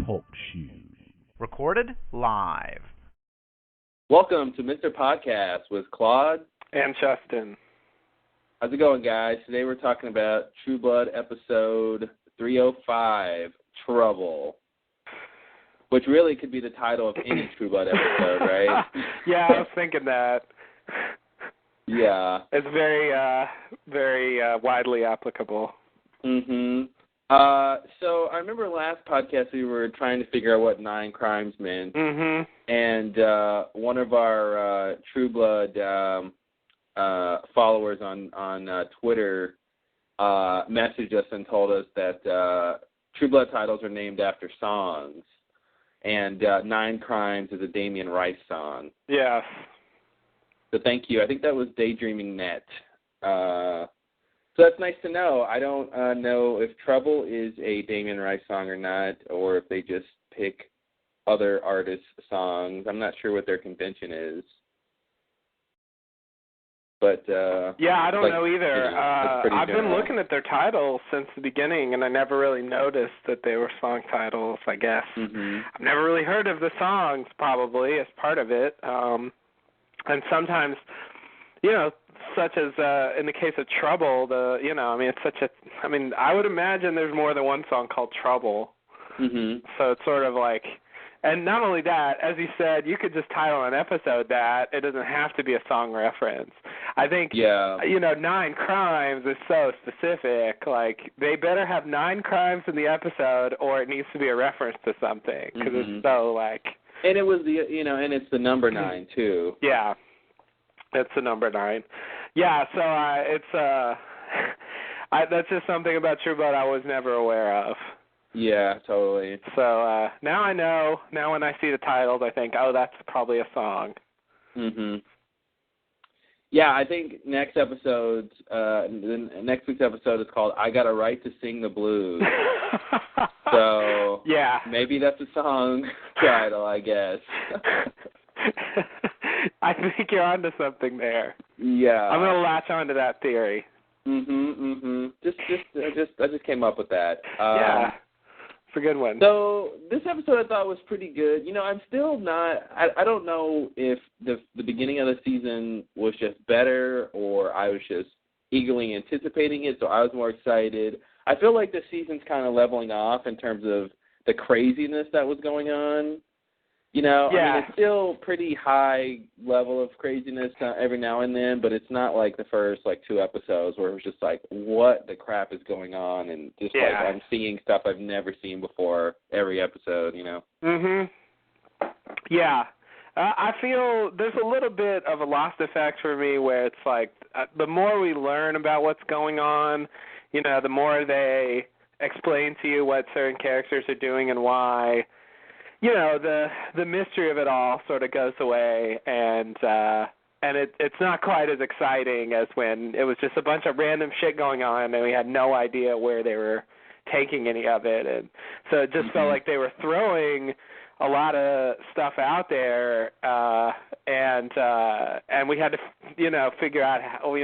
Talk Shoes. Recorded live. Welcome to Mr. Podcast with Claude and Justin. How's it going, guys? Today we're talking about True Blood episode 305, Trouble, which really could be the title of any True Blood episode, right? Yeah, I was thinking that. Yeah. It's very widely applicable. Mm-hmm. So I remember last podcast we were trying to figure out what 9 crimes meant. Mm-hmm. And one of our True Blood followers on Twitter messaged us and told us that True Blood titles are named after songs. And 9 Crimes is a Damien Rice song. Yes. So thank you. I think that was Daydreaming Net. So that's nice to know. I don't know if Trouble is a Damien Rice song or not, or if they just pick other artists' songs. I'm not sure what their convention is. But yeah, I don't know either. I've general. been looking at their titles since the beginning, and I never really noticed that they were song titles, I guess. Mm-hmm. I've never really heard of the songs, probably, as part of it. And sometimes, such as in the case of Trouble, I would imagine there's more than one song called Trouble. Mm-hmm. So it's sort of like, and not only that, as you said, you could just title an episode that. It doesn't have to be a song reference. I think, 9 Crimes is so specific. Like, they better have 9 crimes in the episode, or it needs to be a reference to something, because it's so, like... And it was and it's the number 9, too. Yeah, it's the number 9. Yeah, so that's just something about True Blood I was never aware of. Yeah, totally. So now I know. Now when I see the titles, I think, oh, that's probably a song. Mm-hmm. Yeah, I think next week's episode is called "I Got a Right to Sing the Blues." So yeah, maybe that's a song title, I guess. I think you're onto something there. Yeah, I'm gonna latch onto that theory. I just came up with that. Yeah, it's a good one. So this episode I thought was pretty good. I'm still not. I don't know if the beginning of the season was just better or I was just eagerly anticipating it, so I was more excited. I feel like the season's kind of leveling off in terms of the craziness that was going on. Yeah. I mean, it's still pretty high level of craziness every now and then, but it's not like the first 2 episodes where it was just like, what the crap is going on, and just I'm seeing stuff I've never seen before every episode. Mhm. Yeah. I feel there's a little bit of a Lost effect for me where it's like the more we learn about what's going on, the more they explain to you what certain characters are doing and why. The mystery of it all sort of goes away, and it's not quite as exciting as when it was just a bunch of random shit going on and we had no idea where they were taking any of it, and so it just felt like they were throwing a lot of stuff out there, and we had to figure out how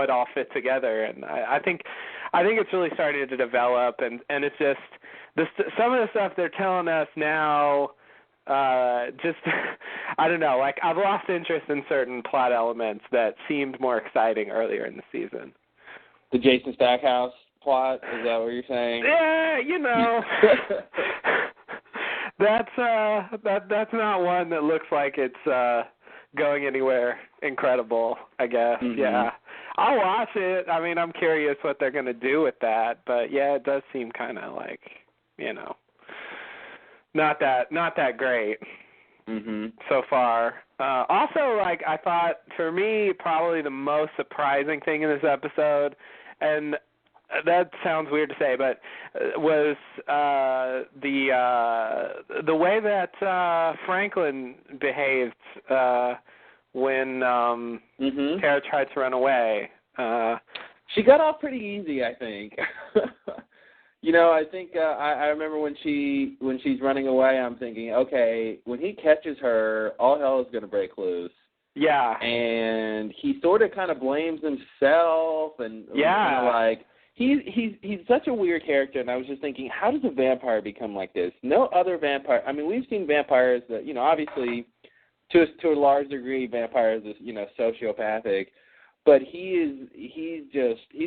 it all fit together, and I think it's really starting to develop, and it's just. Some of the stuff they're telling us now, I don't know, I've lost interest in certain plot elements that seemed more exciting earlier in the season. The Jason Stackhouse plot, is that what you're saying? Yeah, that's not one that looks like it's going anywhere incredible, I guess. Mm-hmm. Yeah. I'll watch it. I mean, I'm curious what they're going to do with that, but yeah, it does seem kind of like not that great so far. Also, I thought, for me, probably the most surprising thing in this episode, and that sounds weird to say, but was the way that Franklin behaved when Tara tried to run away. She got off pretty easy, I think. I think I remember when she's running away, I'm thinking, okay, when he catches her, all hell is going to break loose. Yeah. And he sort of kind of blames himself and he's such a weird character, and I was just thinking, how does a vampire become like this? No other vampire. I mean, we've seen vampires that, obviously, to a large degree, vampires is, sociopathic, but he's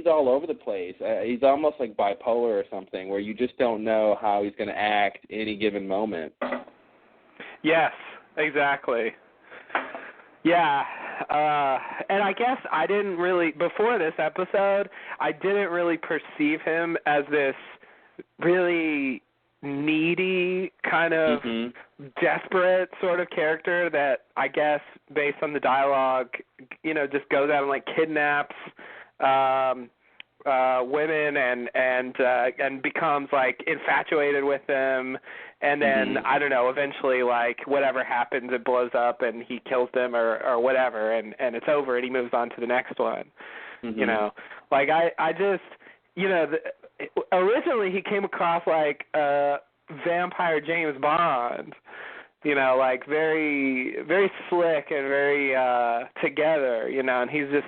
all over the place. He's almost like bipolar or something, where you just don't know how he's going to act any given moment. Yes, exactly. Yeah, and I guess I didn't really, before this episode, I didn't really perceive him as this really needy, kind of desperate sort of character that I guess, based on the dialogue, just goes out and like kidnaps women and becomes like infatuated with them, and then I don't know, eventually like whatever happens, it blows up and he kills them or whatever, and it's over and he moves on to the next one. Like I just originally he came across like vampire James Bond, like very, very slick and very together, and he's just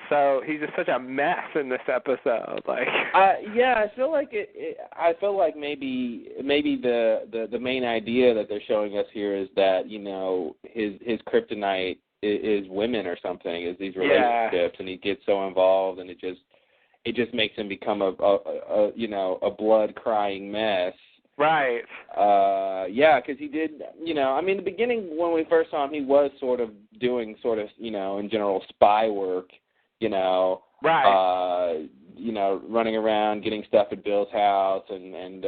such a mess in this episode. Like, I feel like I feel like maybe the main idea that they're showing us here is that his kryptonite is women or something, is these relationships, and he gets so involved, and it just makes him become a blood crying mess. Right. Because he did, the beginning when we first saw him, he was sort of doing in general spy work, Right. Running around getting stuff at Bill's house and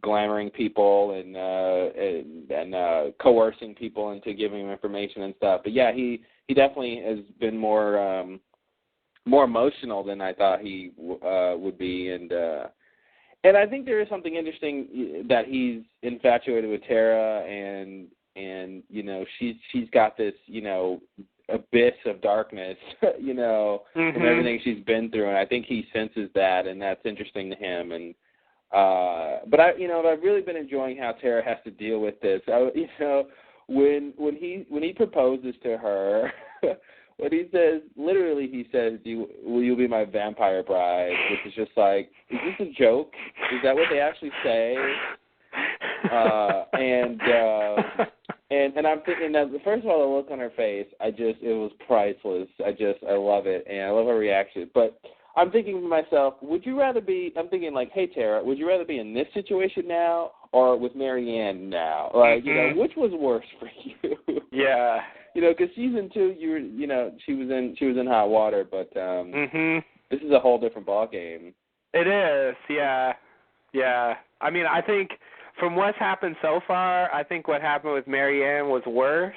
glamoring people and coercing people into giving him information and stuff. But yeah, he definitely has been more emotional than I thought he would be, and I think there is something interesting that he's infatuated with Tara, and she's got this abyss of darkness, from everything she's been through, and I think he senses that, and that's interesting to him. And but I've really been enjoying how Tara has to deal with this. When he proposes to her. What he says, literally, he says, "Will you be my vampire bride?" Which is just like, is this a joke? Is that what they actually say? And I'm thinking that, first of all, the look on her face, it was priceless. I love it, and I love her reaction. But I'm thinking to myself, I'm thinking like, hey, Tara, would you rather be in this situation now or with Marianne now? Like, which was worse for you? Yeah. Because season 2, she was in hot water, but this is a whole different ball game. It is, yeah. I mean, I think from what's happened so far, I think what happened with Marianne was worse.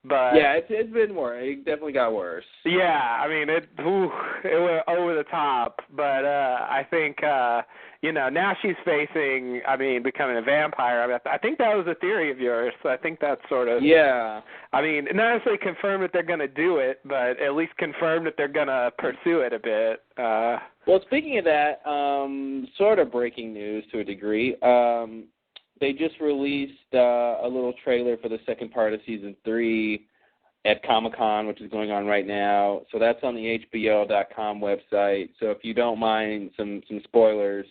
But yeah, it's been worse. It definitely got worse. Yeah, I mean, it went over the top. But I think, now she's facing, becoming a vampire. I think that was a theory of yours. So I think that's sort of... Yeah. I mean, not necessarily confirmed that they're going to do it, but at least confirmed that they're going to pursue it a bit. Well, speaking of that, sort of breaking news to a degree, they just released a little trailer for the second part of Season 3 at Comic-Con, which is going on right now. So that's on the HBO.com website. So if you don't mind some spoilers,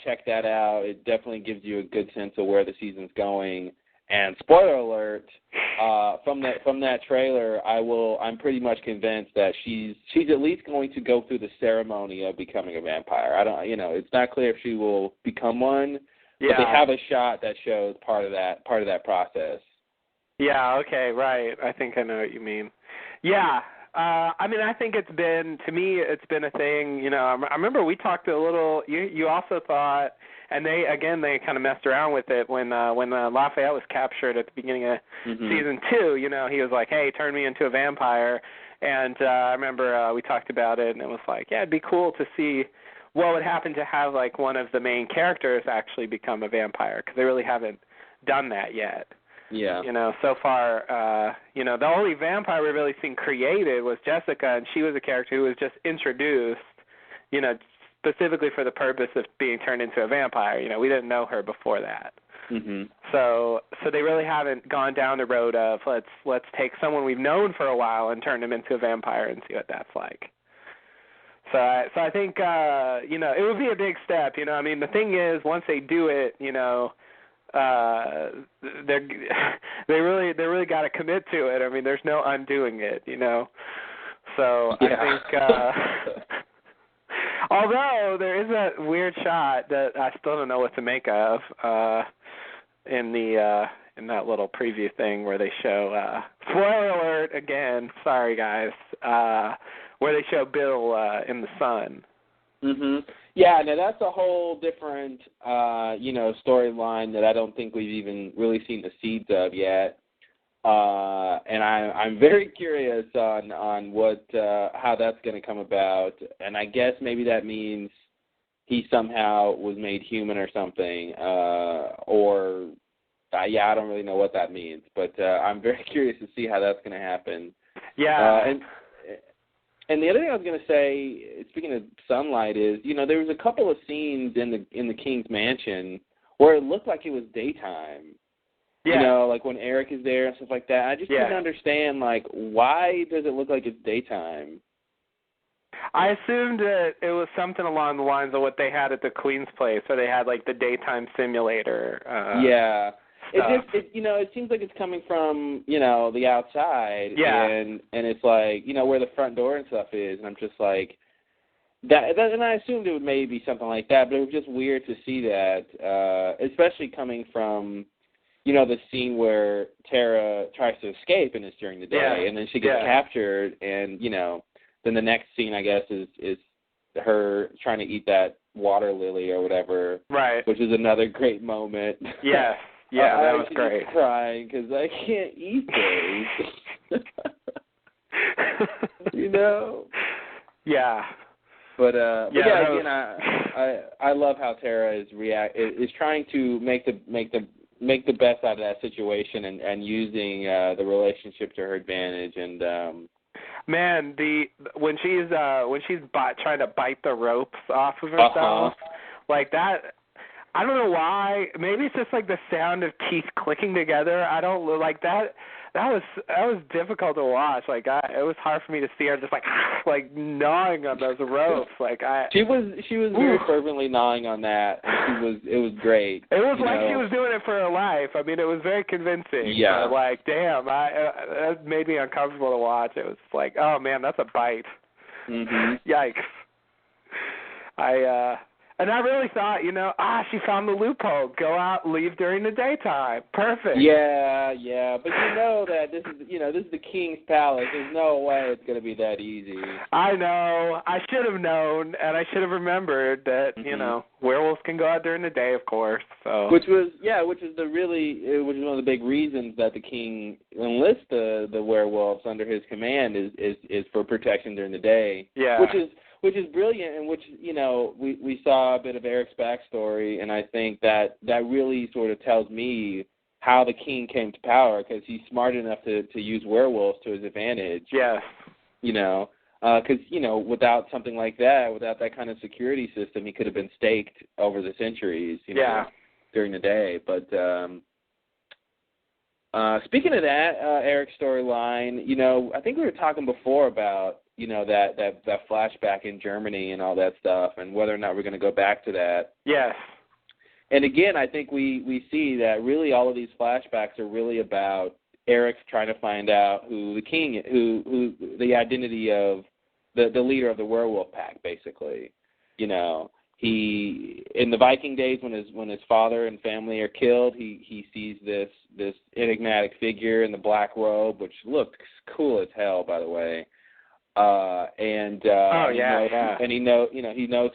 check that out. It definitely gives you a good sense of where the season's going. And spoiler alert, from that trailer, I'm pretty much convinced that she's at least going to go through the ceremony of becoming a vampire. It's not clear if she will become one. Yeah. But they have a shot that shows part of that process. Yeah, okay, right. I think I know what you mean. Yeah. I think it's been a thing, I remember we talked a little, you also thought, and they kind of messed around with it when Lafayette was captured at the beginning of Season 2, he was like, hey, turn me into a vampire. And I remember we talked about it, and it was like, yeah, it'd be cool to see what would happen to have, like, one of the main characters actually become a vampire, because they really haven't done that yet. Yeah. So far, the only vampire we've really seen created was Jessica, and she was a character who was just introduced, specifically for the purpose of being turned into a vampire. We didn't know her before that. So they really haven't gone down the road of let's take someone we've known for a while and turn them into a vampire and see what that's like. So I think it would be a big step. I mean, the thing is, once they do it, they really got to commit to it. I mean, there's no undoing it. So Yeah. I think. Although there is a weird shot that I still don't know what to make of in that little preview thing where they show spoiler alert again. Sorry guys. Where they show Bill in the sun. Mhm. Yeah, now that's a whole different storyline that I don't think we've even really seen the seeds of yet. And I'm very curious on what how that's going to come about, and I guess maybe that means he somehow was made human or something, or I don't really know what that means, but I'm very curious to see how that's going to happen. Yeah. And the other thing I was going to say, speaking of sunlight, is there was a couple of scenes in the King's mansion where it looked like it was daytime. Yeah. Like when Eric is there and stuff like that. I just didn't understand, why does it look like it's daytime? I assumed that it was something along the lines of what they had at the Queen's place, where they had, the daytime simulator. Yeah. Stuff. It seems like it's coming from, the outside. Yeah. And it's like, where the front door and stuff is. And I'm just like, that, and I assumed it would maybe be something like that, but it was just weird to see that, especially coming from, the scene where Tara tries to escape and it's during the day, and then she gets captured, and, then the next scene, I guess, is her trying to eat that water lily or whatever. Right. Which is another great moment. Yes. Yeah, that was great. I'm crying because I can't eat those. Yeah. But again, I love how Tara is trying to make the best out of that situation and using the relationship to her advantage. And man, when she's trying to bite the ropes off of herself, like that. I don't know why. Maybe it's just the sound of teeth clicking together. I don't like that. That was difficult to watch. It was hard for me to see her just gnawing on those ropes. She was very fervently gnawing on that, and it was great. It was she was doing it for her life. I mean, it was very convincing. Yeah. Damn, that made me uncomfortable to watch. It was oh man, that's a bite. Mm-hmm. Yikes. And I really thought, she found the loophole. Go out, leave during the daytime. Perfect. Yeah, but that this is the King's palace. There's no way it's going to be that easy. I know. I should have known, and I should have remembered that, werewolves can go out during the day, of course. So. Which was one of the big reasons that the King enlists the werewolves under his command is for protection during the day. Yeah. Which is brilliant, and which, we saw a bit of Eric's backstory, and I think that really sort of tells me how the King came to power, because he's smart enough to use werewolves to his advantage. Yes. Because, without something like that, without that kind of security system, he could have been staked over the centuries, during the day. But speaking of that, Eric's storyline, I think we were talking before about, that flashback in Germany and all that stuff, and whether or not we're going to go back to that. Yes. And again, I think we see that really all of these flashbacks are really about Eric trying to find out who the king, who the identity of the leader of the werewolf pack, basically. He, in the Viking days when his father and family are killed, he sees this enigmatic figure in the black robe, which looked cool as hell, by the way. And he knows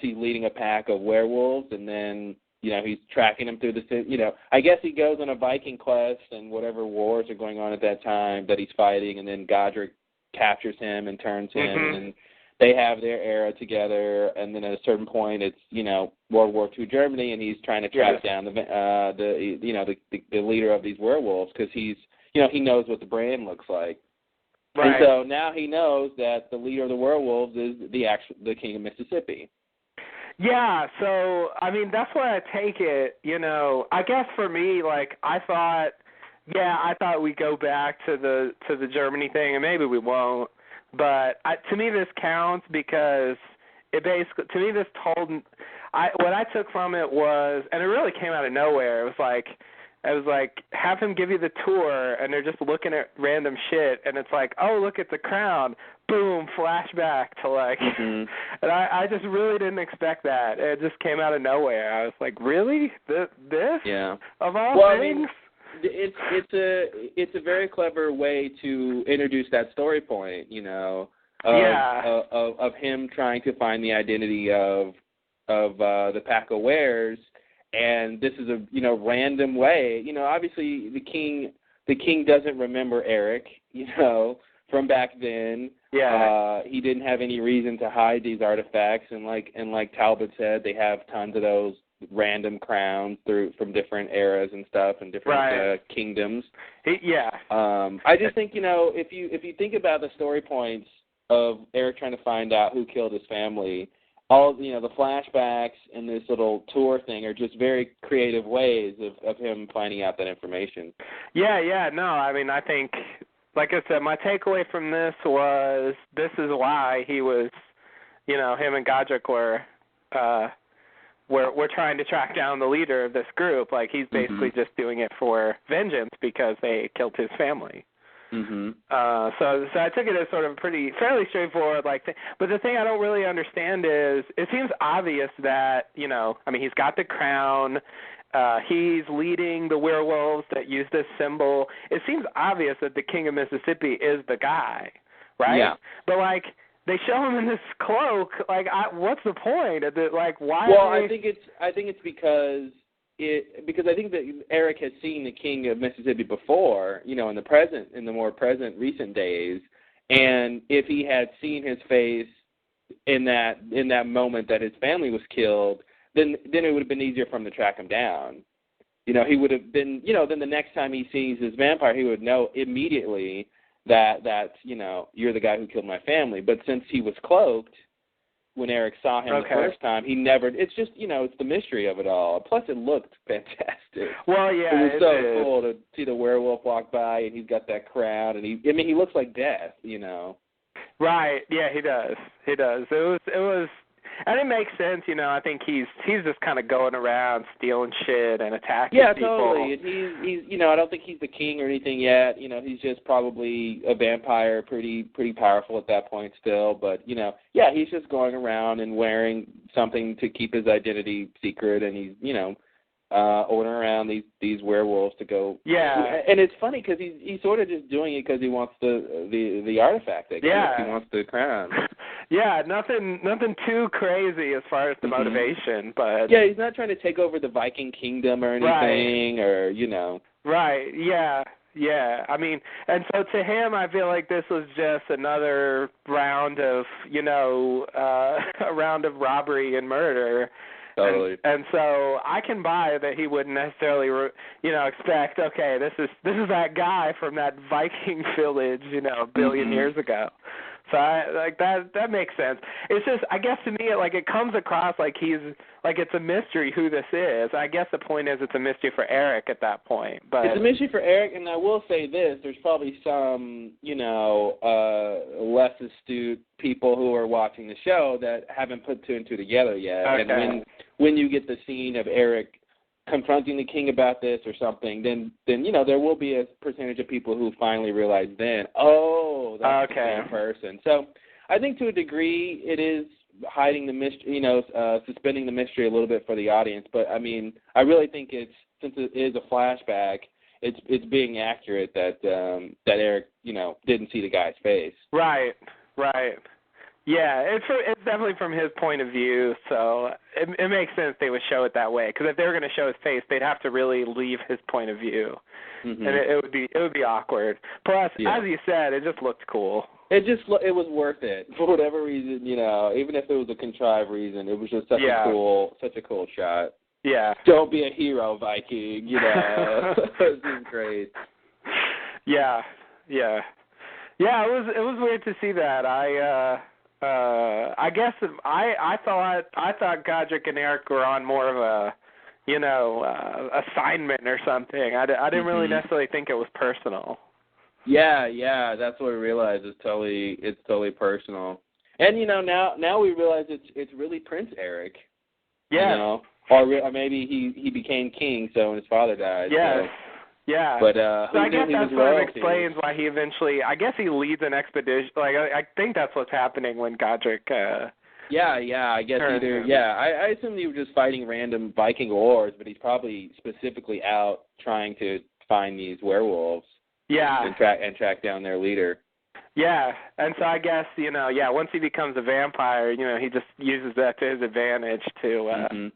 he's leading a pack of werewolves, and then he's tracking him through the I guess he goes on a Viking quest and whatever wars are going on at that time that he's fighting, and then Godric captures him and turns him, and they have their era together, and then at a certain point it's World War II Germany, and he's trying to track down the leader of these werewolves, because he's he knows what the brand looks like. Right. And so now he knows that the leader of the werewolves is the King of Mississippi. Yeah, so I mean that's why I take it. I guess for me, I thought we'd go back to the Germany thing, and maybe we won't. But to me, this counts because it basically, to me, this told, what I took from it was, and it really came out of nowhere. It was like, have him give you the tour, and they're just looking at random shit, and it's like, oh, look at the crown. Boom, flashback to like, and I just really didn't expect that. It just came out of nowhere. I was like, really? This? Yeah. Of all well, things? I mean, it's a very clever way to introduce that story point, you know, of him trying to find the identity of the Pack of Wares, and this is a random way. You know, obviously the king doesn't remember Eric, you know, from back then. Yeah. He didn't have any reason to hide these artifacts, and like Talbot said, they have tons of those random crowns from different eras and stuff and different kingdoms. I just think, you know, if you think about the story points of Eric trying to find out who killed his family, all the flashbacks and this little tour thing are just very creative ways of him finding out that information. Yeah, no, I mean, I think, like I said, my takeaway from this was this is why he was, you know, him and Godric were trying to track down the leader of this group. Like, he's basically just doing it for vengeance because they killed his family. So I took it as sort of a fairly straightforward thing. But the thing I don't really understand is it seems obvious that, you know, I mean, he's got the crown. He's leading the werewolves that use this symbol. It seems obvious that the King of Mississippi is the guy, right? Yeah. But, like, they show him in this cloak. Like, what's the point? Like, why? Well, I think it's because I think that Eric has seen the King of Mississippi before, you know, in the more present recent days, and if he had seen his face in that moment that his family was killed, then it would have been easier for him to track him down. You know, he would have been, you know, then the next time he sees his vampire, he would know immediately that you know, you're the guy who killed my family. But since he was cloaked, when Eric saw him the first time, he never, it's just, you know, it's the mystery of it all. Plus, it looked fantastic. Well, yeah, it was so cool to see the werewolf walk by, and he's got that crown, and he looks like death, you know. Right, yeah, he does. It was, and it makes sense, you know. I think he's just kind of going around stealing shit and attacking people. Yeah, totally. And he's you know, I don't think he's the king or anything yet. You know, he's just probably a vampire, pretty powerful at that point still. But you know, yeah, he's just going around and wearing something to keep his identity secret, and he's, you know, ordering around these werewolves to go. Yeah. And it's funny because he's sort of just doing it because he wants the artifact. He wants the crown. Yeah, nothing too crazy as far as the motivation, but yeah, he's not trying to take over the Viking kingdom or anything, or you know. Right. Yeah. I mean, and so to him, I feel like this was just another round of, you know, a round of robbery and murder. Totally. And so I can buy that he wouldn't necessarily, you know, expect, okay, this is that guy from that Viking village, you know, a billion years ago. So that makes sense. It's just, I guess to me, it comes across like it's a mystery who this is. I guess the point is it's a mystery for Eric at that point. But it's a mystery for Eric, and I will say this: there's probably some, you know, less astute people who are watching the show that haven't put two and two together yet. Okay. And when you get the scene of Eric confronting the king about this or something, then you know, there will be a percentage of people who finally realize then, oh, that's the same person. So I think to a degree it is hiding the mystery, you know, suspending the mystery a little bit for the audience. But I mean, I really think since it is a flashback, it's being accurate that Eric, you know, didn't see the guy's face. Right. Yeah, it's definitely from his point of view, so it makes sense they would show it that way. Because if they were going to show his face, they'd have to really leave his point of view, and it would be awkward. Plus, as you said, it just looked cool. It was worth it for whatever reason, you know. Even if it was a contrived reason, it was just such a cool shot. Yeah. Don't be a hero, Viking. You know, this is great. Yeah. It was weird to see that. I guess I thought Godric and Eric were on more of a, you know, assignment or something. I didn't really necessarily think it was personal. Yeah, that's what I realized. It's totally personal. And now we realize it's really Prince Eric. Yeah. Or maybe he became king, so when his father died. Yes. So. Yeah. But so I guess that sort of royalty? explains why he eventually. I guess he leads an expedition. Like I think that's what's happening when Godric. Yeah. I guess either. Him. Yeah, I assume he was just fighting random Viking wars, but he's probably specifically out trying to find these werewolves. Yeah. And track down their leader. Yeah, and so I guess once he becomes a vampire, he just uses that to his advantage to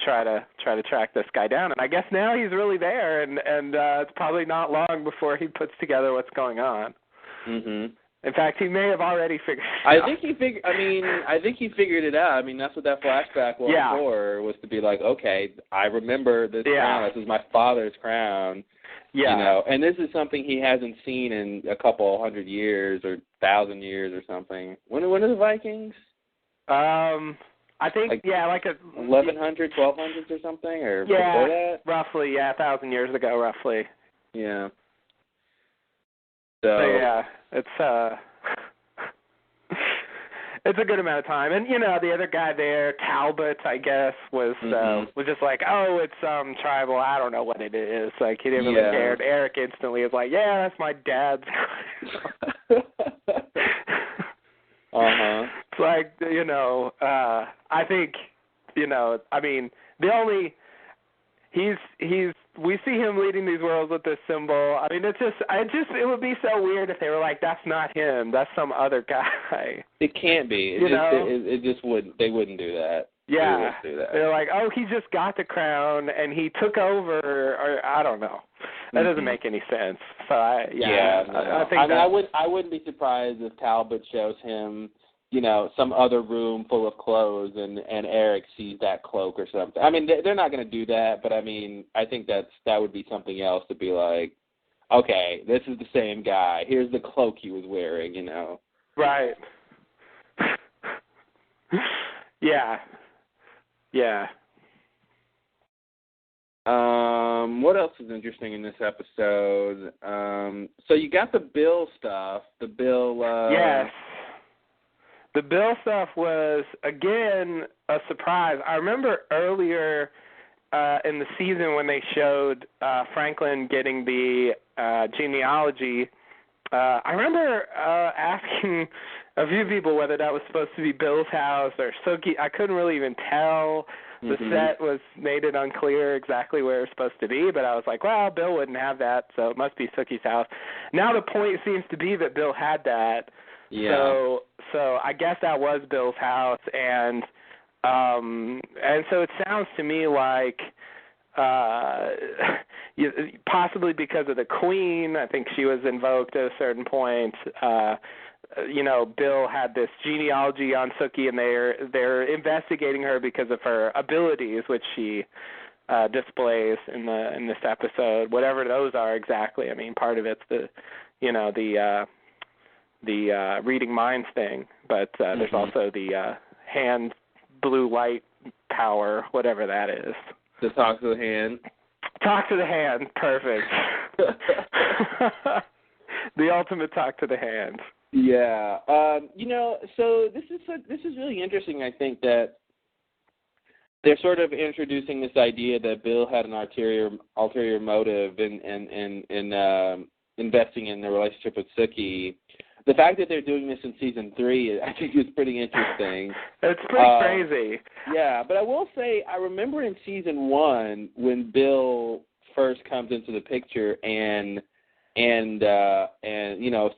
try to track this guy down. And I guess now he's really there, and it's probably not long before he puts together what's going on. Mhm. In fact, he may have already figured it out. I think he figured it out. I mean, that's what that flashback was for, was to be like, okay, I remember this crown. This is my father's crown. Yeah. And this is something he hasn't seen in a couple 100 years or 1,000 years or something. When are the Vikings? I think like 1100, 1200s or something, or before that. Roughly, 1,000 years ago, roughly. Yeah. So yeah, it's it's a good amount of time. And the other guy there, Talbot, I guess, was just like, oh, it's tribal. I don't know what it is. Like he didn't really care. And Eric instantly was like, yeah, that's my dad's. It's like I think I mean we see him leading these worlds with this symbol. I mean, it would be so weird if they were like, that's not him, that's some other guy. It can't be. It just wouldn't. They wouldn't do that. Yeah. They wouldn't do that. They're like, oh, he just got the crown and he took over, or I don't know. That doesn't make any sense. So I think I wouldn't be surprised if Talbot shows him, some other room full of clothes, and Eric sees that cloak or something. I mean, they're not going to do that, but I mean, I think that would be something else to be like, okay, this is the same guy. Here's the cloak he was wearing, Right. Yeah. Yeah. What else is interesting in this episode? So you got the Bill stuff. The Bill. Yes. The Bill stuff was, again, a surprise. I remember earlier in the season when they showed Franklin getting the genealogy, I remember asking a few people whether that was supposed to be Bill's house or Sookie. I couldn't really even tell. The set made it unclear exactly where it was supposed to be, but I was like, well, Bill wouldn't have that, so it must be Sookie's house. Now the point seems to be that Bill had that. Yeah. So I guess that was Bill's house, and so it sounds to me like possibly because of the Queen, I think she was invoked at a certain point. Bill had this genealogy on Sookie, and they're investigating her because of her abilities, which she displays in this episode. Whatever those are exactly. I mean, part of it's the reading minds thing, but there's also the hand blue light power, whatever that is. To talk to the hand. Talk to the hand, perfect. The ultimate talk to the hand. Yeah, so this is really interesting. I think that they're sort of introducing this idea that Bill had an ulterior motive in investing in the relationship with Sookie. The fact that they're doing this in season 3, I think, is pretty interesting. It's pretty crazy. Yeah, but I will say, I remember in season 1 when Bill first comes into the picture and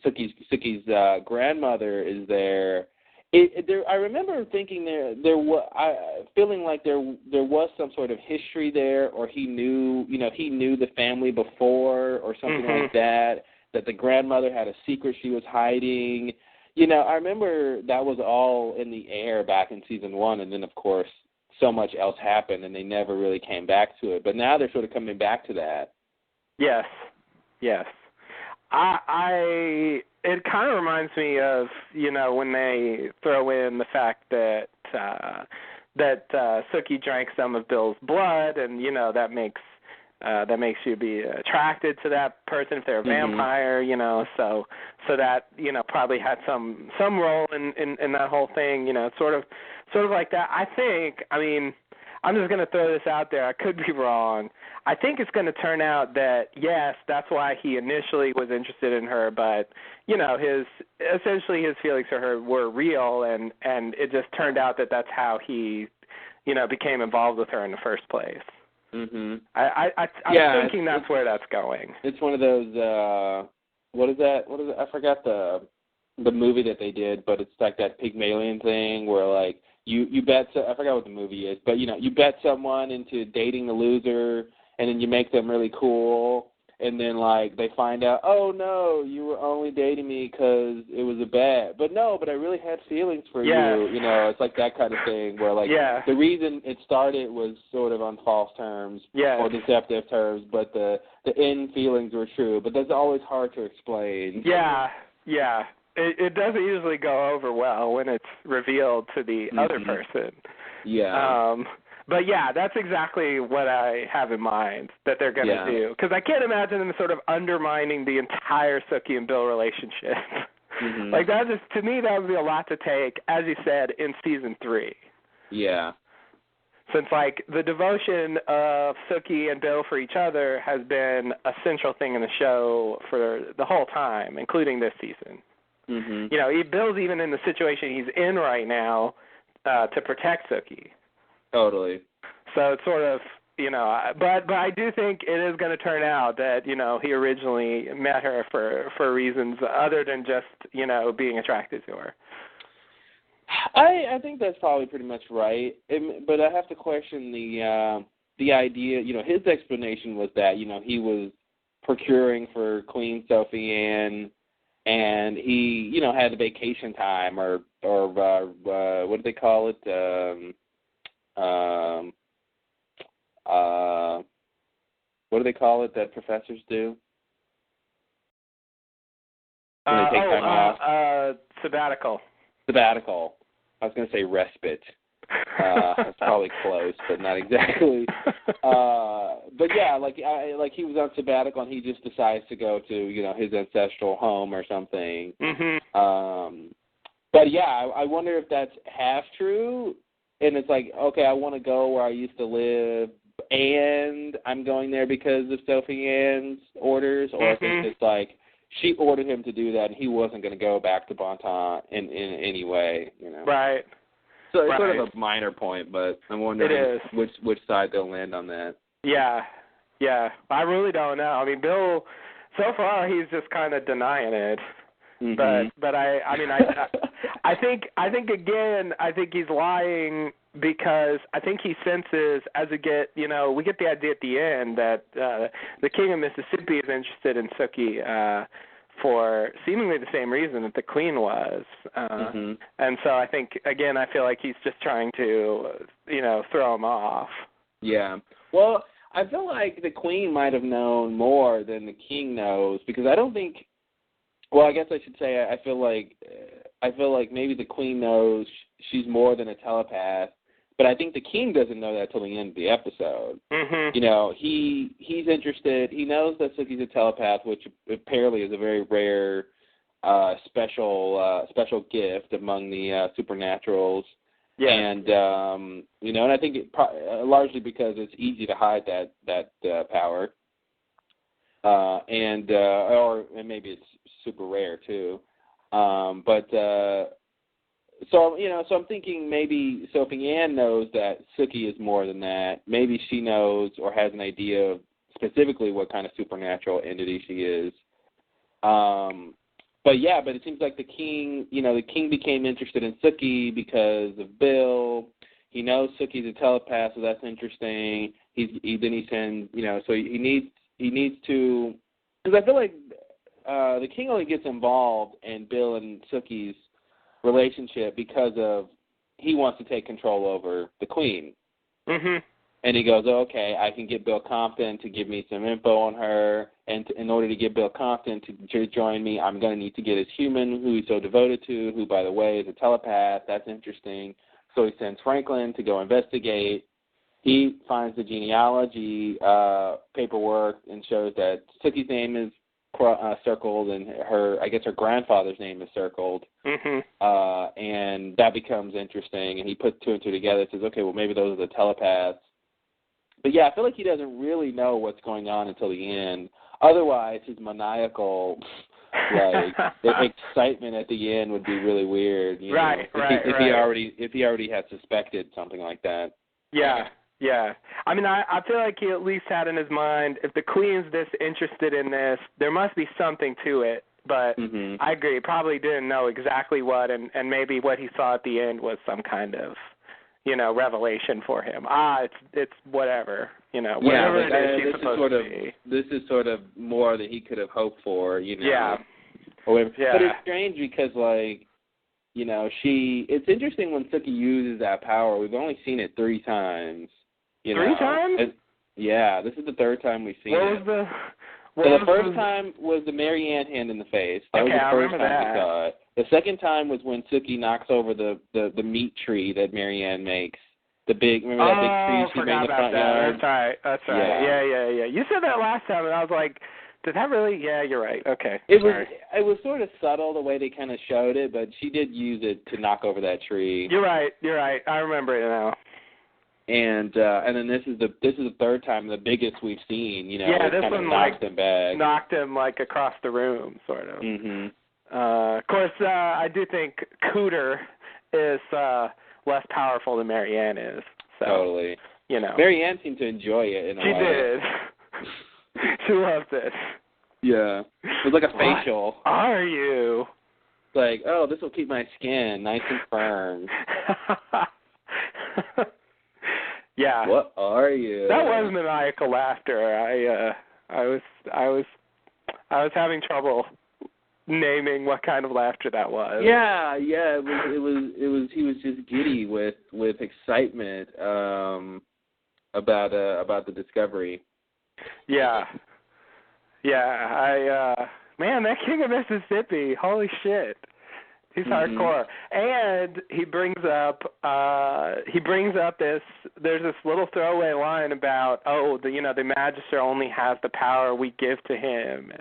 Sookie's grandmother is there. I remember thinking feeling like there was some sort of history there, or he knew the family before, or something like that. That the grandmother had a secret she was hiding. I remember that was all in the air back in season 1, and then, of course, so much else happened, and they never really came back to it. But now they're sort of coming back to that. Yes. It kind of reminds me of, when they throw in the fact that Sookie drank some of Bill's blood, and, that makes that makes you be attracted to that person if they're a vampire, you know, so that, you know, probably had some role in that whole thing, you know, sort of like that. I think, I mean, I'm just going to throw this out there. I could be wrong. I think it's going to turn out that, yes, that's why he initially was interested in her, but, you know, essentially his feelings for her were real, and it just turned out that that's how he, you know, became involved with her in the first place. Mhm. I'm thinking that's where that's going. It's one of those, what is that? I forgot the movie that they did, but it's like that Pygmalion thing where, like, you bet, I forgot what the movie is, but, you know, you bet someone into dating the loser, and then you make them really cool, and then, like, they find out, oh, no, you were only dating me because it was a bet. But I really had feelings for you. You know, it's like that kind of thing where, like, the reason it started was sort of on false terms or deceptive terms, but the end feelings were true. But that's always hard to explain. Yeah. It doesn't usually go over well when it's revealed to the other person. Yeah. But, yeah, that's exactly what I have in mind that they're going to do. Because I can't imagine them sort of undermining the entire Sookie and Bill relationship. Like, that just, to me, that would be a lot to take, as you said, in Season 3. Yeah. Since, like, the devotion of Sookie and Bill for each other has been a central thing in the show for the whole time, including this season. You know, Bill's even in the situation he's in right now to protect Sookie. Totally. So it's sort of, you know, but I do think it is going to turn out that, you know, he originally met her for reasons other than just, you know, being attracted to her. I think that's probably pretty much right, but I have to question the idea. You know, his explanation was that, you know, he was procuring for Queen Sophie Anne, and he, you know, had a vacation time or what do they call it? What do they call it that professors do when they take time off? Sabbatical. Sabbatical. I was going to say respite. It's probably close, but not exactly. But yeah, like he was on sabbatical and he just decides to go to, you know, his ancestral home or something. But yeah, I wonder if that's half true. And it's like, okay, I want to go where I used to live, and I'm going there because of Sophie Anne's orders, or if it's just like she ordered him to do that, and he wasn't going to go back to Bonton in any way, you know. Right. So it's sort of a minor point, but I'm wondering which side they'll land on that. Yeah. I really don't know. I mean, Bill, so far he's just kind of denying it. But I mean I think again he's lying because I think he senses as we get the idea at the end that the King of Mississippi is interested in Sookie for seemingly the same reason that the Queen was, and so I think again I feel like he's just trying to throw him off. Yeah. Well, I feel like the Queen might have known more than the King knows because I don't think. Well, I guess I should say I feel like maybe the Queen knows she's more than a telepath, but I think the King doesn't know that till the end of the episode. You know, he's interested. He knows that Sookie's a telepath, which apparently is a very rare, special gift among the supernaturals. Yeah. And and I think largely because it's easy to hide that power. And maybe it's super rare too. So I'm thinking maybe Sophie Anne knows that Sookie is more than that. Maybe she knows or has an idea of specifically what kind of supernatural entity she is. But it seems like the King became interested in Sookie because of Bill. He knows Sookie's a telepath, so that's interesting. He needs to, because I feel like the King only gets involved in Bill and Sookie's relationship because of he wants to take control over the Queen. And he goes, okay, I can get Bill Compton to give me some info on her, and in order to get Bill Compton to join me, I'm going to need to get his human, who he's so devoted to, who, by the way, is a telepath. That's interesting. So he sends Franklin to go investigate. he finds the genealogy paperwork and shows that Sookie's name is circled, and I guess her grandfather's name is circled. And that becomes interesting, and he puts two and two together and says, okay, well, maybe those are the telepaths. But yeah, I feel like he doesn't really know what's going on until the end. Otherwise, his maniacal excitement at the end would be really weird. You know, if he already had suspected something like that. Yeah. Yeah. I mean, I feel like he at least had in his mind, if the Queen's this interested in this, there must be something to it. But I agree, probably didn't know exactly what, and maybe what he saw at the end was some kind of, revelation for him. It's whatever, whatever it is she's supposed to be. This is sort of more than he could have hoped for, Yeah. But it's strange because, it's interesting when Sookie uses that power. We've only seen it 3 times. 3 times? Yeah, this is the 3rd time we've seen it. The first time was the Mary Ann hand in the face. That was the first time we saw it. The second time was when Sookie knocks over the meat tree that Mary Ann makes. The big, remember that big tree she made in the front yard? That's right. Yeah. You said that last time, and I was like, did that really? Yeah, you're right. Okay. It was sort of subtle the way they kind of showed it, but she did use it to knock over that tree. You're right. I remember it now. And then this is the 3rd time, the biggest we've seen. This one knocked him back. Knocked him across the room, sort of. Mm-hmm. Of course, I do think Cooter is less powerful than Mary Ann is. So, totally. Mary Ann seemed to enjoy it in a way. She did. She loved it. Yeah. It was like a facial. What are you? Like, oh, this will keep my skin nice and firm. Yeah. What are you? That was maniacal laughter. I was having trouble naming what kind of laughter that was. Yeah. It was. He was just giddy with excitement about the discovery. Yeah. Man, that King of Mississippi, holy shit. He's hardcore. And he brings up this, there's this little throwaway line about, the Magister only has the power we give to him.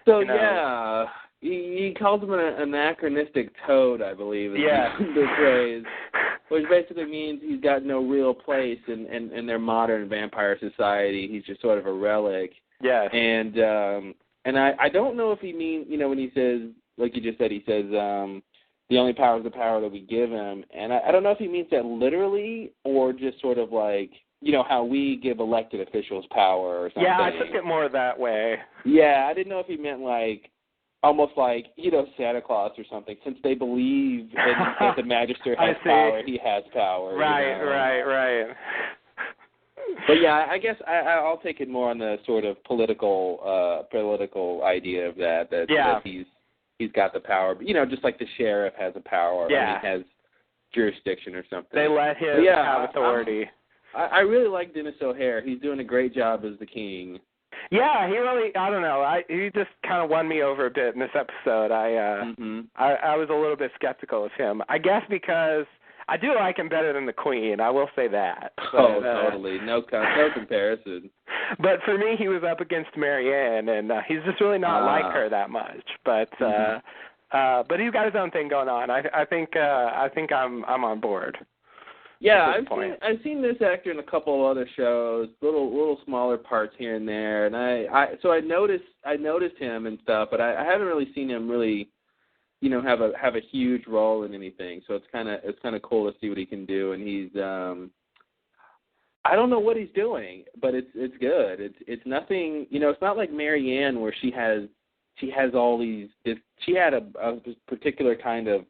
And he calls him an anachronistic toad, I believe, is the phrase, which basically means he's got no real place in their modern vampire society. He's just sort of a relic. Yes. And I don't know if he means, when he says, like you just said, he says, the only power is the power that we give him. And I don't know if he means that literally or just sort of like, how we give elected officials power or something. Yeah, I took it more that way. Yeah, I didn't know if he meant almost like, Santa Claus or something. Since they believe that the Magister has power, he has power. Right. But yeah, I guess I'll take it more on the sort of political idea of that he's got the power. Just like the sheriff has a power. Yeah. He has jurisdiction or something. They let him have authority. I really like Dennis O'Hare. He's doing a great job as the king. Yeah, he really, I don't know. He just kind of won me over a bit in this episode. I was a little bit skeptical of him. I guess because I do like him better than the Queen. I will say that. But, totally. No comparison. But for me, he was up against Mary Ann, and he's just really not like her that much. But but he's got his own thing going on. I think I'm on board. Yeah, I've seen this actor in a couple of other shows, little smaller parts here and there, and I noticed him and stuff, but I haven't really seen him really, have a huge role in anything. So it's kind of cool to see what he can do, and he's I don't know what he's doing, but it's good. It's nothing, it's not like Mary Ann where she has all these. She had a particular kind of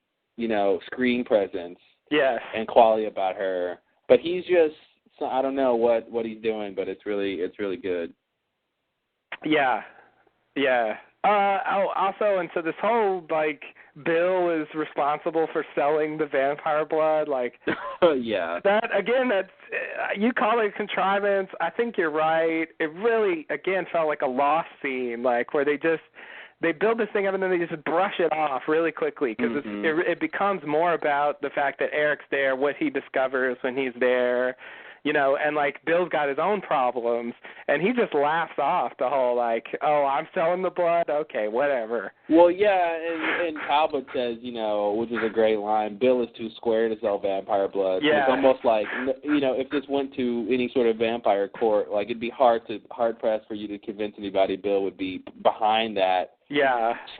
screen presence. Yes. And quality about her. But he's just, I don't know what he's doing, but it's really good. Yeah. Also, and so this whole, Bill is responsible for selling the vampire blood, yeah. That, again, that's, you call it contrivance. I think you're right. It really, again, felt like a Lost scene, where they build this thing up and then they just brush it off really quickly because it becomes more about the fact that Eric's there, what he discovers when he's there, and like Bill's got his own problems, and he just laughs off the whole like, oh, I'm selling the blood, okay, whatever. Well, yeah, and Talbot says, which is a great line, Bill is too square to sell vampire blood. Yeah. So it's almost like, if this went to any sort of vampire court, like it'd be hard pressed for you to convince anybody Bill would be behind that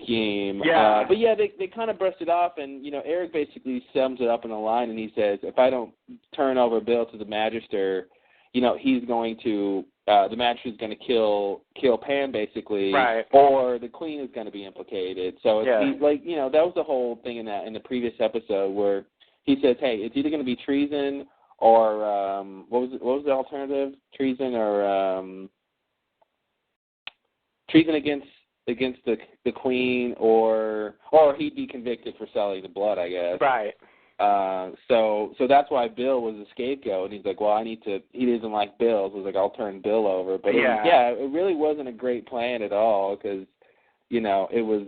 scheme. Yeah. But yeah, they kind of brushed it off, and Eric basically sums it up in a line, and he says, if I don't turn over Bill to the Magister, he's going to the Magister's going to kill Pam basically, right? Or the Queen is going to be implicated. So it's like that was the whole thing in the previous episode where he says, hey, it's either going to be treason or what was the alternative? Treason or treason against the Queen, or he'd be convicted for selling the blood, I guess. Right. So that's why Bill was a scapegoat, and he's like, well, he doesn't like Bill, so he's like, I'll turn Bill over. But it really wasn't a great plan at all, because it was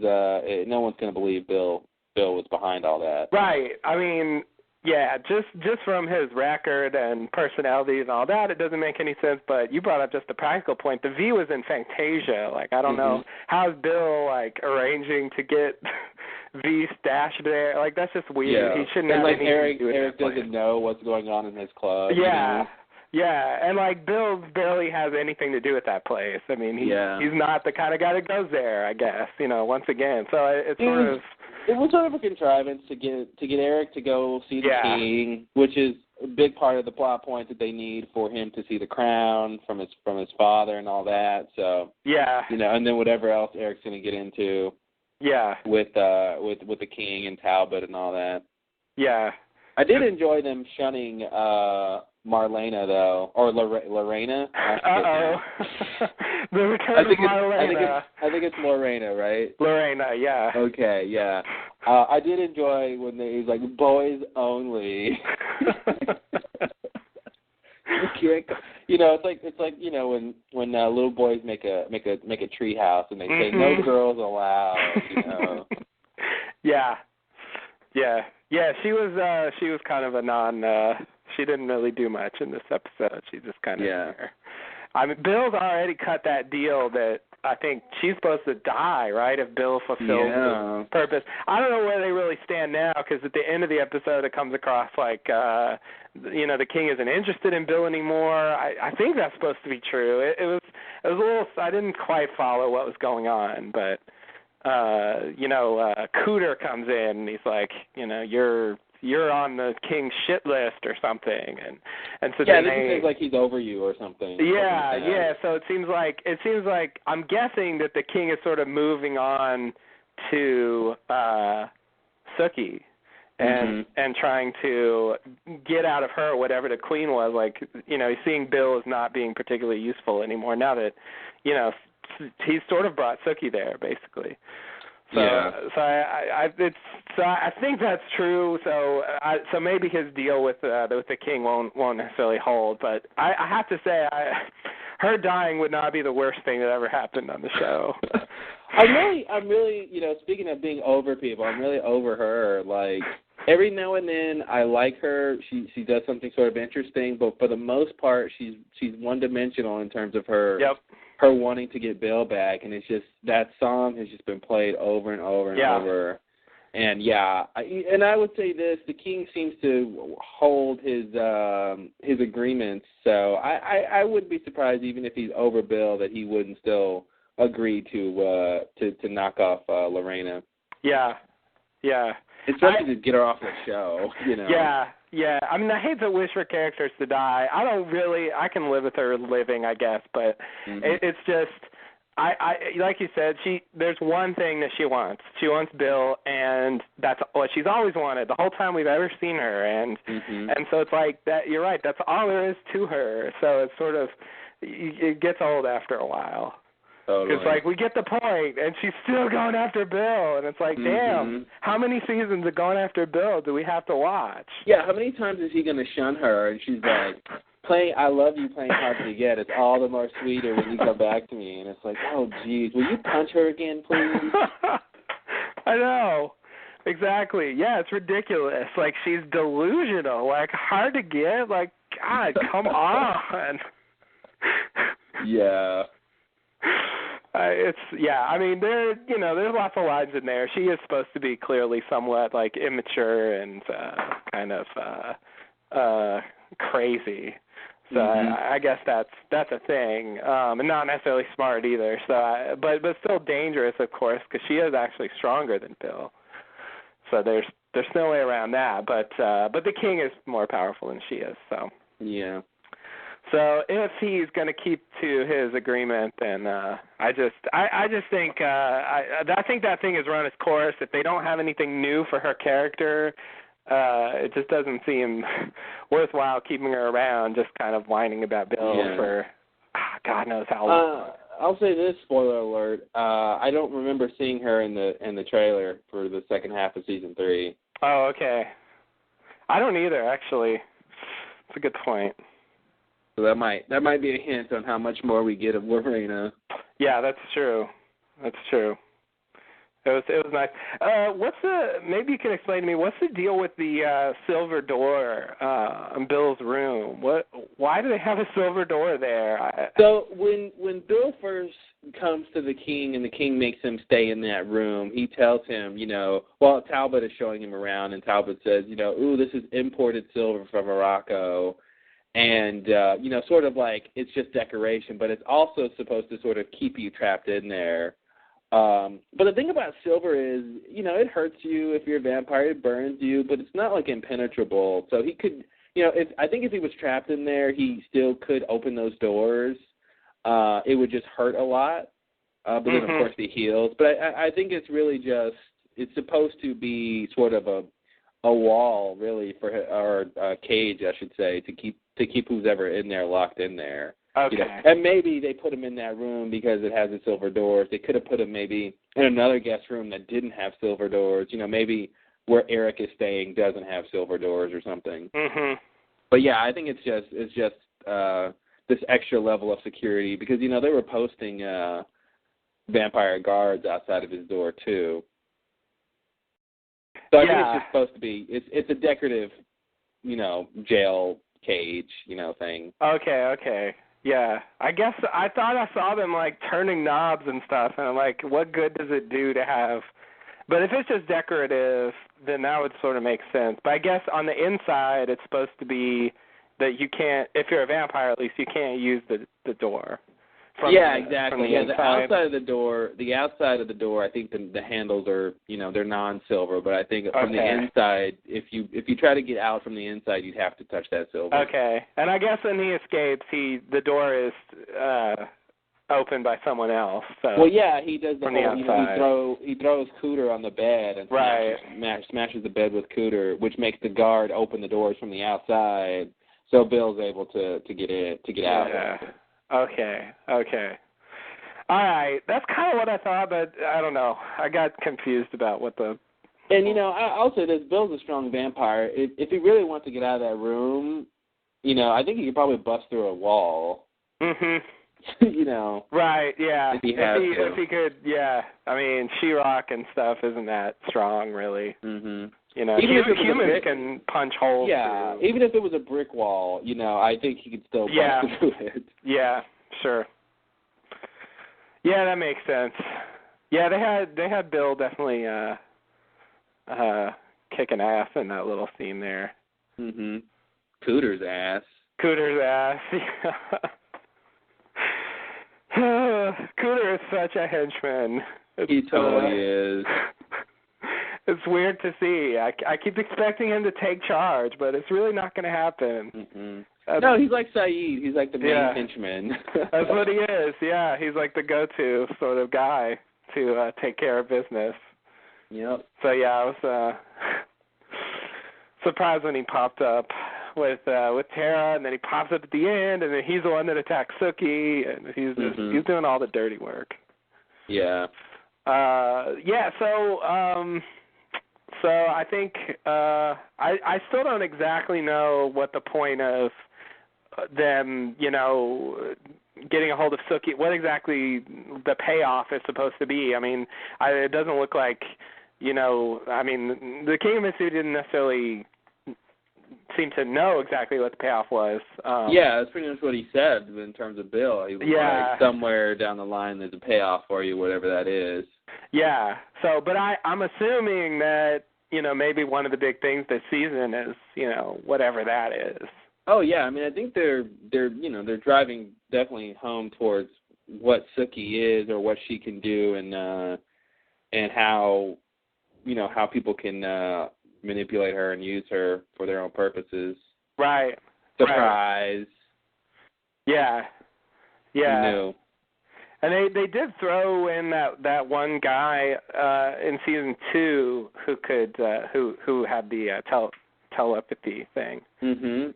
no one's going to believe Bill was behind all that. Right. I mean, yeah, just from his record and personality and all that, it doesn't make any sense. But you brought up just the practical point. The V was in Fantasia. Like, I don't know, how's Bill like arranging to get V stashed there? Like, that's just weird. Yeah. He shouldn't have anything to do with Eric doesn't know what's going on in his club. Yeah. Yeah, and like Bill barely has anything to do with that place. I mean, he's not the kind of guy that goes there, I guess. Once again, so it was sort of a contrivance to get Eric to go see the king, which is a big part of the plot point that they need for him to see the crown from his father and all that. So and then whatever else Eric's going to get into. Yeah. With the king and Talbot and all that. Yeah. I did enjoy them shunning Marlena, though, or Lorena. Uh-oh. The return of Marlena. I think it's Lorena, right? Lorena, yeah. Okay, yeah. I did enjoy when he's like, boys only. It's like when little boys make a tree house and they say no girls allowed. Yeah. She was kind of a she didn't really do much in this episode. She just kind of there. I mean, Bill's already cut that deal that I think she's supposed to die, right, if Bill fulfills the purpose. I don't know where they really stand now, because at the end of the episode it comes across like, the king isn't interested in Bill anymore. I think that's supposed to be true. It was a little, I didn't quite follow what was going on, but, Cooter comes in and he's like, you're on the king's shit list or something, and so then it seems like he's over you or something. Yeah. So it seems like I'm guessing that the king is sort of moving on to Sookie and trying to get out of her whatever the queen was. Like, he's seeing Bill as not being particularly useful anymore now that he's sort of brought Sookie there basically. So, I think that's true. So maybe his deal with the king won't necessarily hold. But I have to say, her dying would not be the worst thing that ever happened on the show. I'm really, speaking of being over people, I'm really over her. Like, every now and then, I like her. She does something sort of interesting, but for the most part, she's one-dimensional in terms of her. Yep. Her wanting to get Bill back, and it's just that song has just been played over and over and over. And I would say this: the king seems to hold his agreements. So I wouldn't be surprised, even if he's over Bill, that he wouldn't still agree to knock off Lorena. Yeah. Especially to get her off the show. Yeah. I mean, I hate to wish for characters to die. I can live with her living, I guess, but it's just, I like you said, there's one thing that she wants. She wants Bill, and that's what she's always wanted the whole time we've ever seen her, and so it's like that. You're right. That's all there is to her. So it's sort of, it gets old after a while. Totally. Because, we get the point, and she's still going after Bill, and it's like, damn, how many seasons of going after Bill do we have to watch? Yeah, how many times is he going to shun her, and she's like, I love you playing hard to get. It's all the more sweeter when you come back to me. And it's like, oh, geez, will you punch her again, please? I know. Exactly. Yeah, it's ridiculous. Like, she's delusional. Like, hard to get. Like, God, come on. Yeah. I mean, there's lots of lines in there. She is supposed to be clearly somewhat like immature and kind of crazy. So I guess that's a thing, and not necessarily smart either. So, but still dangerous, of course, because she is actually stronger than Bill. So there's no way around that. But the king is more powerful than she is. So yeah. So if he's going to keep to his agreement, then I just think I think that thing has run its course. If they don't have anything new for her character, it just doesn't seem worthwhile keeping her around, just kind of whining about Bill for God knows how long. I'll say this, spoiler alert. I don't remember seeing her in the trailer for the second half of season 3. Oh, okay. I don't either, actually. That's a good point. So that might be a hint on how much more we get of Lorena. Yeah, that's true. That's true. It was nice. Maybe you can explain to me, what's the deal with the silver door in Bill's room? Why do they have a silver door there? So when Bill first comes to the king and the king makes him stay in that room, he tells him, Talbot is showing him around, and Talbot says, ooh, this is imported silver from Morocco. And, sort of like it's just decoration, but it's also supposed to sort of keep you trapped in there. But the thing about silver is, it hurts you if you're a vampire, it burns you, but it's not like impenetrable. So he could, I think if he was trapped in there, he still could open those doors. It would just hurt a lot, but then of course he heals. But I think it's really just, it's supposed to be sort of a wall, really, or a cage, I should say, to keep who's ever in there locked in there. Okay. And maybe they put him in that room because it has the silver doors. They could have put him maybe in another guest room that didn't have silver doors. Maybe where Eric is staying doesn't have silver doors or something. Mm-hmm. But yeah, I think it's just this extra level of security because they were posting vampire guards outside of his door too. So I think it's just supposed to be it's a decorative, jail cage, thing. Okay. Yeah. I guess I thought I saw them like turning knobs and stuff, and I'm like, what good does it do to have? But if it's just decorative, then that would sort of make sense. But I guess on the inside, it's supposed to be that you can't, if you're a vampire at least, you can't use the door. Exactly. The outside of the door, I think the handles are, they're non-silver. But I think from the inside, if you try to get out from the inside, you'd have to touch that silver. Okay. And I guess when he escapes, the door is opened by someone else. So well, yeah, he does the from whole. The outside. He throws Cooter on the bed and smashes the bed with Cooter, which makes the guard open the doors from the outside, so Bill's able to get out. Yeah. Okay. All right. That's kind of what I thought, but I don't know. I got confused about what the... And, I'll say this. Bill's a strong vampire. If he really wants to get out of that room, I think he could probably bust through a wall. Mm-hmm. Right, yeah. If he could, yeah. I mean, She-Rock and stuff isn't that strong, really. Mm-hmm. Humans can punch holes through. Even if it was a brick wall, I think he could still bust through it. Yeah, sure. Yeah, that makes sense. Yeah, they had Bill definitely kicking ass in that little scene there. Mhm. Cooter's ass. Cooter is such a henchman. He totally is. It's weird to see. I keep expecting him to take charge, but it's really not going to happen. Mm-hmm. No, he's like Saeed. He's like the main henchman. That's what he is, yeah. He's like the go-to sort of guy to take care of business. Yep. So, yeah, I was surprised when he popped up with Tara, and then he pops up at the end, and then he's the one that attacks Sookie, and he's doing all the dirty work. Yeah. So I think I still don't exactly know what the point of them, getting a hold of Sookie, what exactly the payoff is supposed to be. I mean, it doesn't look like, the King of Mitsu didn't necessarily seem to know exactly what the payoff was. Yeah, that's pretty much what he said in terms of Bill. He was like, somewhere down the line there's a payoff for you, whatever that is. Yeah. So, but I'm assuming that, maybe one of the big things this season is, whatever that is. Oh yeah, I mean, I think they're driving definitely home towards what Sookie is or what she can do, and how how people can manipulate her and use her for their own purposes. Right. Surprise. Yeah. Yeah. No. And they did throw in that one guy in season 2 who could who had the telepathy thing. Mm-hmm.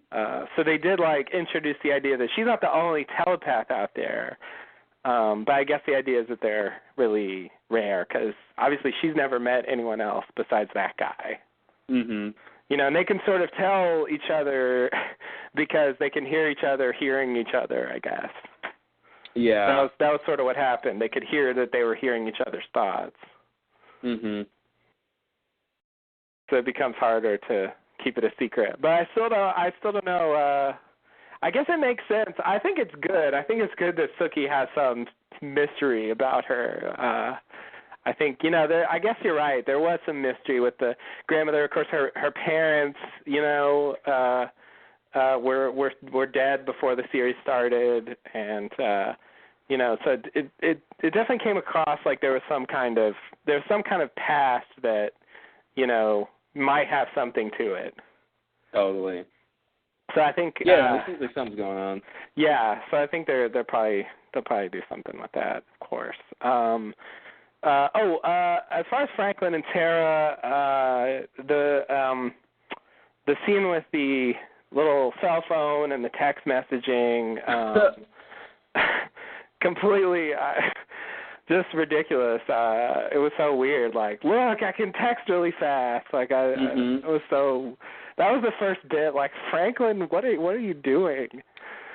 So they did introduce the idea that she's not the only telepath out there. But I guess the idea is that they're really rare because obviously she's never met anyone else besides that guy. Mm-hmm. And they can sort of tell each other because they can hear each other hearing each other, I guess. Yeah. That was sort of what happened. They could hear that they were hearing each other's thoughts. Mm-hmm. So it becomes harder to keep it a secret. But I still don't know. I guess it makes sense. I think it's good. I think it's good that Sookie has some mystery about her. I think, I guess you're right. There was some mystery with the grandmother. Of course, her parents, were dead before the series started, and so it definitely came across like there was some kind of past that might have something to it. Totally. So I think it seems like something's going on. Yeah, so I think they'll probably do something with that, of course. As far as Franklin and Tara, the scene with the little cell phone and the text messaging, completely just ridiculous. It was so weird. Like, look, I can text really fast. Like, it was so. That was the first bit. Like, Franklin, what are you doing?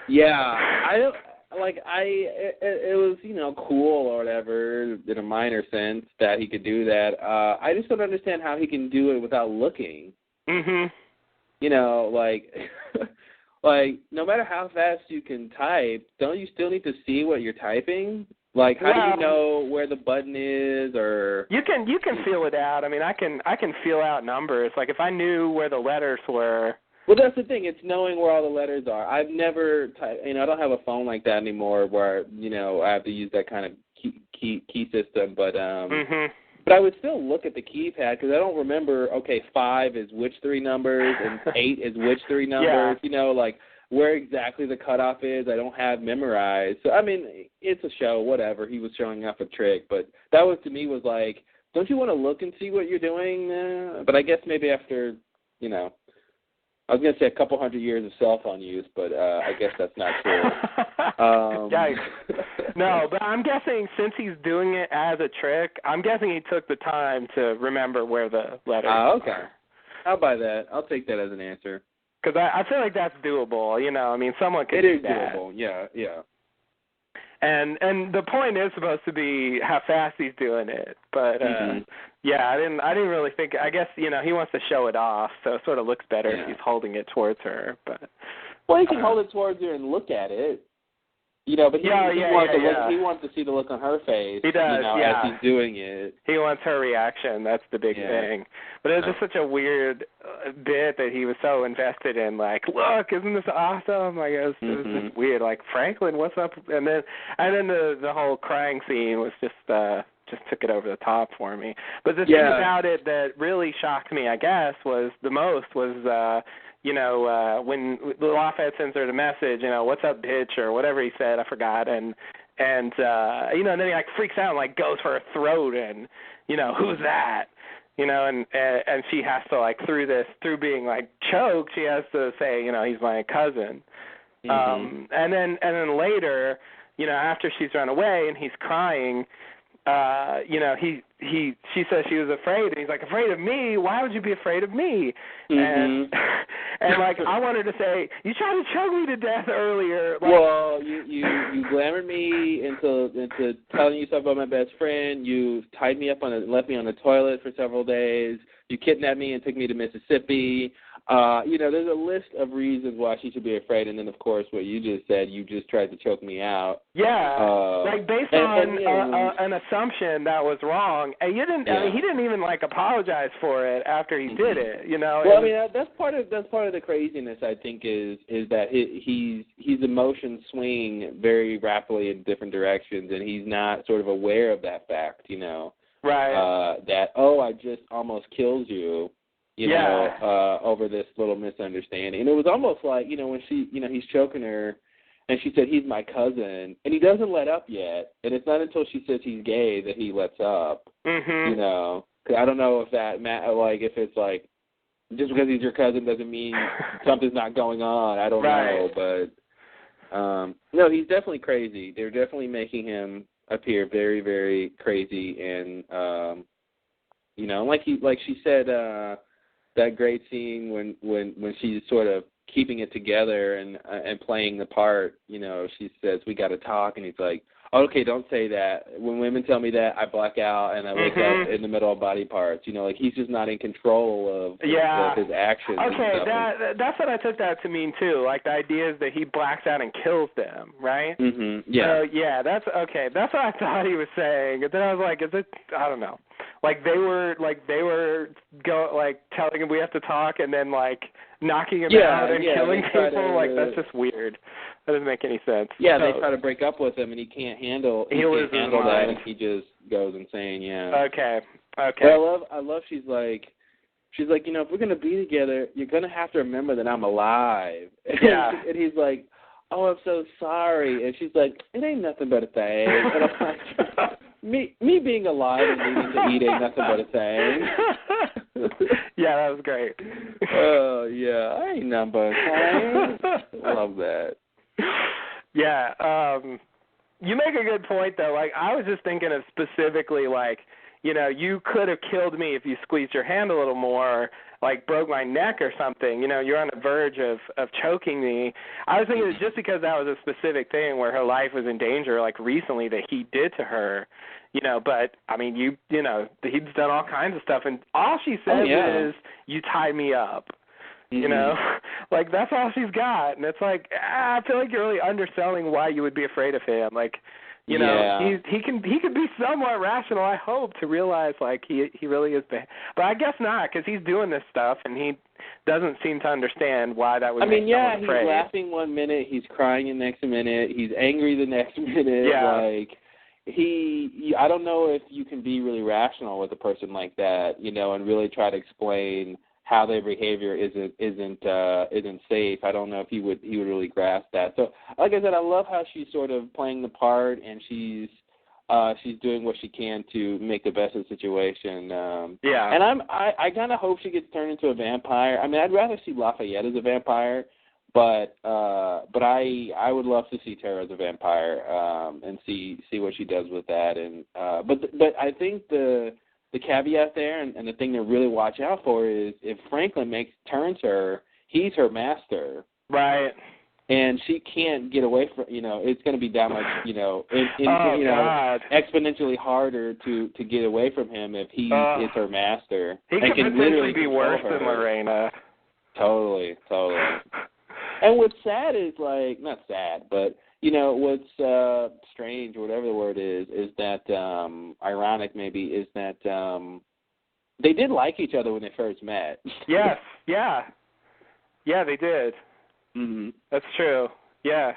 Yeah, it was, cool or whatever in a minor sense that he could do that. I just don't understand how he can do it without looking. Mhm. Like no matter how fast you can type, don't you still need to see what you're typing? Like, how do you know where the button is, or you can feel it out. I mean, I can feel out numbers. Like, if I knew where the letters were. Well, that's the thing. It's knowing where all the letters are. I've never I don't have a phone like that anymore, where I have to use that kind of key system. But but I would still look at the keypad because I don't remember. Okay, 5 is which 3 numbers, and 8 is which 3 numbers. Yeah. Where exactly the cutoff is, I don't have memorized. So, I mean, it's a show, whatever. He was showing off a trick. But that was, to me, was like, don't you want to look and see what you're doing? But I guess maybe after, I was going to say a couple hundred years of cell phone use, but I guess that's not true. Yikes. No, but I'm guessing since he's doing it as a trick, I'm guessing he took the time to remember where the letters are. Okay. I'll buy that. I'll take that as an answer. Because I feel like that's doable, I mean, someone could do that. It is doable, yeah. And the point is supposed to be how fast he's doing it, but yeah, I didn't really think. I guess he wants to show it off, so it sort of looks better if he's holding it towards her. But he can hold it towards her and look at it. But he wants to see the look on her face. He does, as he's doing it. He wants her reaction. That's the big thing. But it was just such a weird bit that he was so invested in. Like, look, isn't this awesome? Like, it was just weird. Like, Franklin, what's up? And then the whole crying scene was just took it over the top for me. But the thing about it that really shocked me, I guess, was when Lafayette sends her the message, what's up, bitch, or whatever he said, I forgot, and then he freaks out and goes for her throat, and who's that, and she has to through being choked, she has to say, he's my cousin, and then later, after she's run away and he's crying, she says she was afraid, and he's like, afraid of me? Why would you be afraid of me? And I wanted to say, you tried to choke me to death earlier. Well, you glamored me into telling you something about my best friend. You tied me up left me on the toilet for several days. You kidnapped me and took me to Mississippi. there's a list of reasons why she should be afraid, and then, of course, what you just said, you just tried to choke me out. Yeah, based on an assumption that was wrong, and you didn't. I mean, he didn't even apologize for it after he did it. Well, I mean, that's part of the craziness. I think is that his emotions swing very rapidly in different directions, and he's not sort of aware of that fact. Right. That I just almost killed you. Over this little misunderstanding. And it was almost like, when he's choking her and she said, he's my cousin, and he doesn't let up yet. And it's not until she says he's gay that he lets up. Mm-hmm. 'Cause I don't know if if it's like, just because he's your cousin doesn't mean something's not going on. I don't know. But, no, he's definitely crazy. They're definitely making him appear very, very crazy. And, like she said, that great scene when she's sort of keeping it together and playing the part, she says, we got to talk, and he's like, okay, don't say that. When women tell me that, I black out and I wake up in the middle of body parts. He's just not in control of his actions. Okay, that's what I took that to mean too. Like the idea is that he blacks out and kills them, right? Mm-hmm. Yeah. So that's okay. That's what I thought he was saying. And then I was like, is it? I don't know. They were telling him we have to talk, and then knocking him out and killing people. That's just weird. That doesn't make any sense. Yeah, they try to break up with him, and he can't handle that, and he just goes insane. Yeah. Okay. But I love. She's like, if we're gonna be together, you're gonna have to remember that I'm alive. Yeah. And he's like, oh, I'm so sorry, and she's like, it ain't nothing but a thing. And I'm like, me being alive and needing to eat ain't nothing but a thing. Yeah, that was great. Oh, yeah, I ain't nothing but a thing. Love that. Yeah, you make a good point, though. I was just thinking of specifically, you could have killed me if you squeezed your hand a little more, broke my neck or something. You're on the verge of choking me. I was thinking just because that was a specific thing where her life was in danger, recently that he did to her, but, I mean, he's done all kinds of stuff, and all she says is, you tie me up. That's all she's got, and it's I feel like you're really underselling why you would be afraid of him. He can be somewhat rational, I hope, to realize he really is bad. But I guess not, because he's doing this stuff and he doesn't seem to understand why that would make someone afraid. He's laughing one minute, he's crying the next minute, he's angry the next minute. Yeah. I don't know if you can be really rational with a person like that, and really try to explain how their behavior isn't safe. I don't know if he would really grasp that. So, like I said, I love how she's sort of playing the part, and she's doing what she can to make the best of the situation. And I kind of hope she gets turned into a vampire. I mean, I'd rather see Lafayette as a vampire, but I would love to see Tara as a vampire and see what she does with that. And but I think the caveat there and the thing to really watch out for is if Franklin turns her, he's her master. Right. And she can't get away from, it's going to be that much, exponentially harder to get away from him if he is her master. He could potentially be worse than Lorena. Totally. And what's sad is, not sad, but, what's strange, or whatever the word is that, ironic maybe, is that they did like each other when they first met. Yes, yeah. Yeah, they did. Mm-hmm. That's true. Yeah.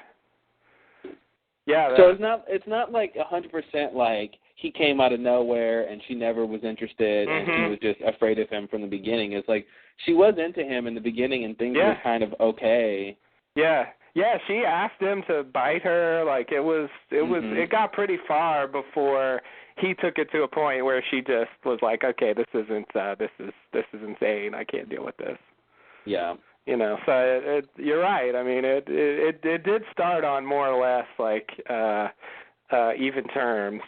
Yeah. So it's not 100% he came out of nowhere and she never was interested and she was just afraid of him from the beginning. It's she was into him in the beginning and things were kind of okay. Yeah. Yeah, she asked him to bite her. It got pretty far before he took it to a point where she just was like, okay, this is insane. I can't deal with this. Yeah. So you're right. I mean, it did start on more or less even terms.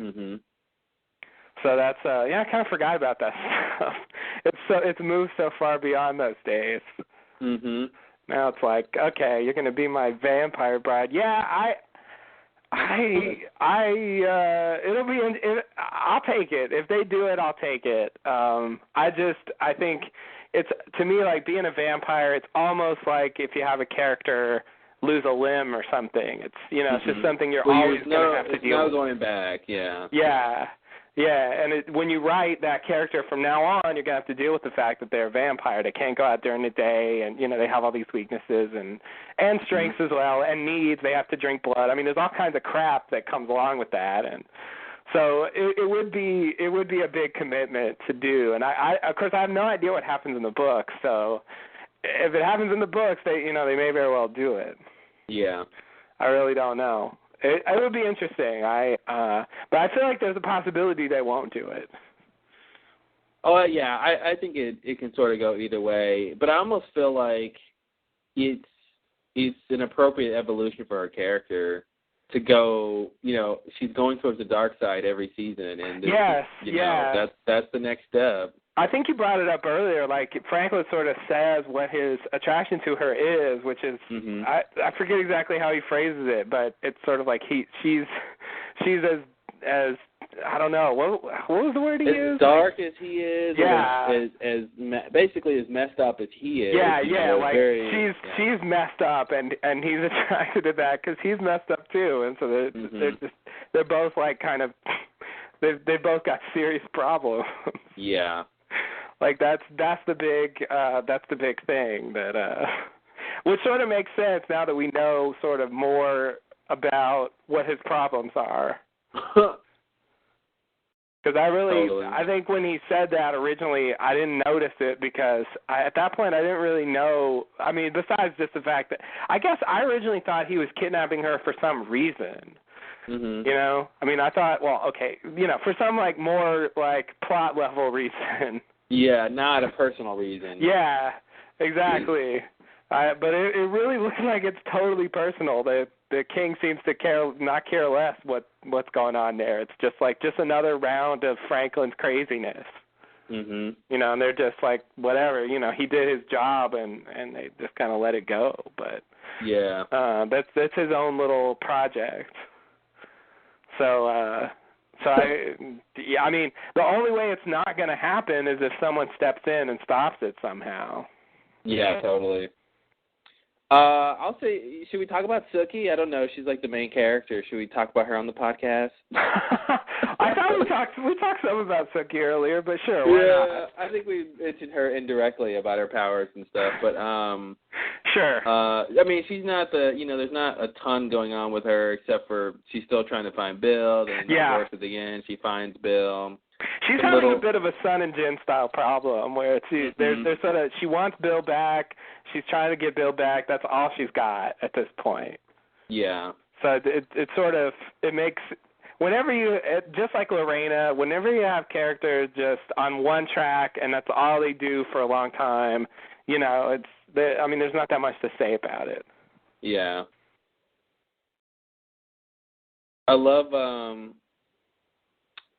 Mhm. So that's I kind of forgot about that stuff. It's moved so far beyond those days. Mhm. Now it's okay, you're going to be my vampire bride. Yeah, it'll be. I'll take it if they do it. I'll take it. I think it's to me like being a vampire. It's almost like if you have a character lose a limb or something. It's it's just something you're always going to have to deal with. No going back, yeah. Yeah. Yeah, and when you write that character from now on, you're going to have to deal with the fact that they're a vampire. They can't go out during the day, and, they have all these weaknesses and strengths as well, and needs. They have to drink blood. I mean, there's all kinds of crap that comes along with that, and so it would be a big commitment to do. And I of course, I have no idea what happens in the book, so if it happens in the books, they they may very well do it. Yeah. I really don't know. It would be interesting. But I feel like there's a possibility they won't do it. Oh yeah, I think it can sort of go either way. But I almost feel like it's an appropriate evolution for her character to go. She's going towards the dark side every season, and that's the next step. I think you brought it up earlier. Like Franklin sort of says what his attraction to her is, which is I forget exactly how he phrases it, but it's sort of like she's as I don't know what was the word he used? As dark as he is, yeah. Basically as messed up as he is. Yeah, like she's messed up, and he's attracted to that because he's messed up too, and so they're both like kind of they've both got serious problems. Yeah. Like that's the big thing that which sort of makes sense now that we know sort of more about what his problems are. Because I think when he said that originally, I didn't notice it because at that point I didn't really know. I mean, besides just the fact that I guess I originally thought he was kidnapping her for some reason. Mm-hmm. I mean, I thought, well, okay, for some like more like plot level reason. Yeah, not a personal reason. Yeah, exactly. But it really looks like it's totally personal. The king seems to not care less what's going on there. It's just another round of Franklin's craziness. Mhm. And they're just like whatever. He did his job and they just kind of let it go. But yeah, that's his own little project. So I mean, the only way it's not going to happen is if someone steps in and stops it somehow. Yeah, totally. I'll say, should we talk about Sookie? I don't know. She's like the main character. Should we talk about her on the podcast? I thought we talked some about Sookie earlier, but sure, why not? I think we mentioned her indirectly about her powers and stuff, but sure. I mean, she's not there's not a ton going on with her except for she's still trying to find Bill, and of course at the end she finds Bill. She's having a bit of a Sun and Jin style problem where there's sort of she wants Bill back. She's trying to get Bill back. That's all she's got at this point. Yeah. So it makes whenever just like Lorena, whenever you have characters just on one track and that's all they do for a long time, there's not that much to say about it. Yeah. I love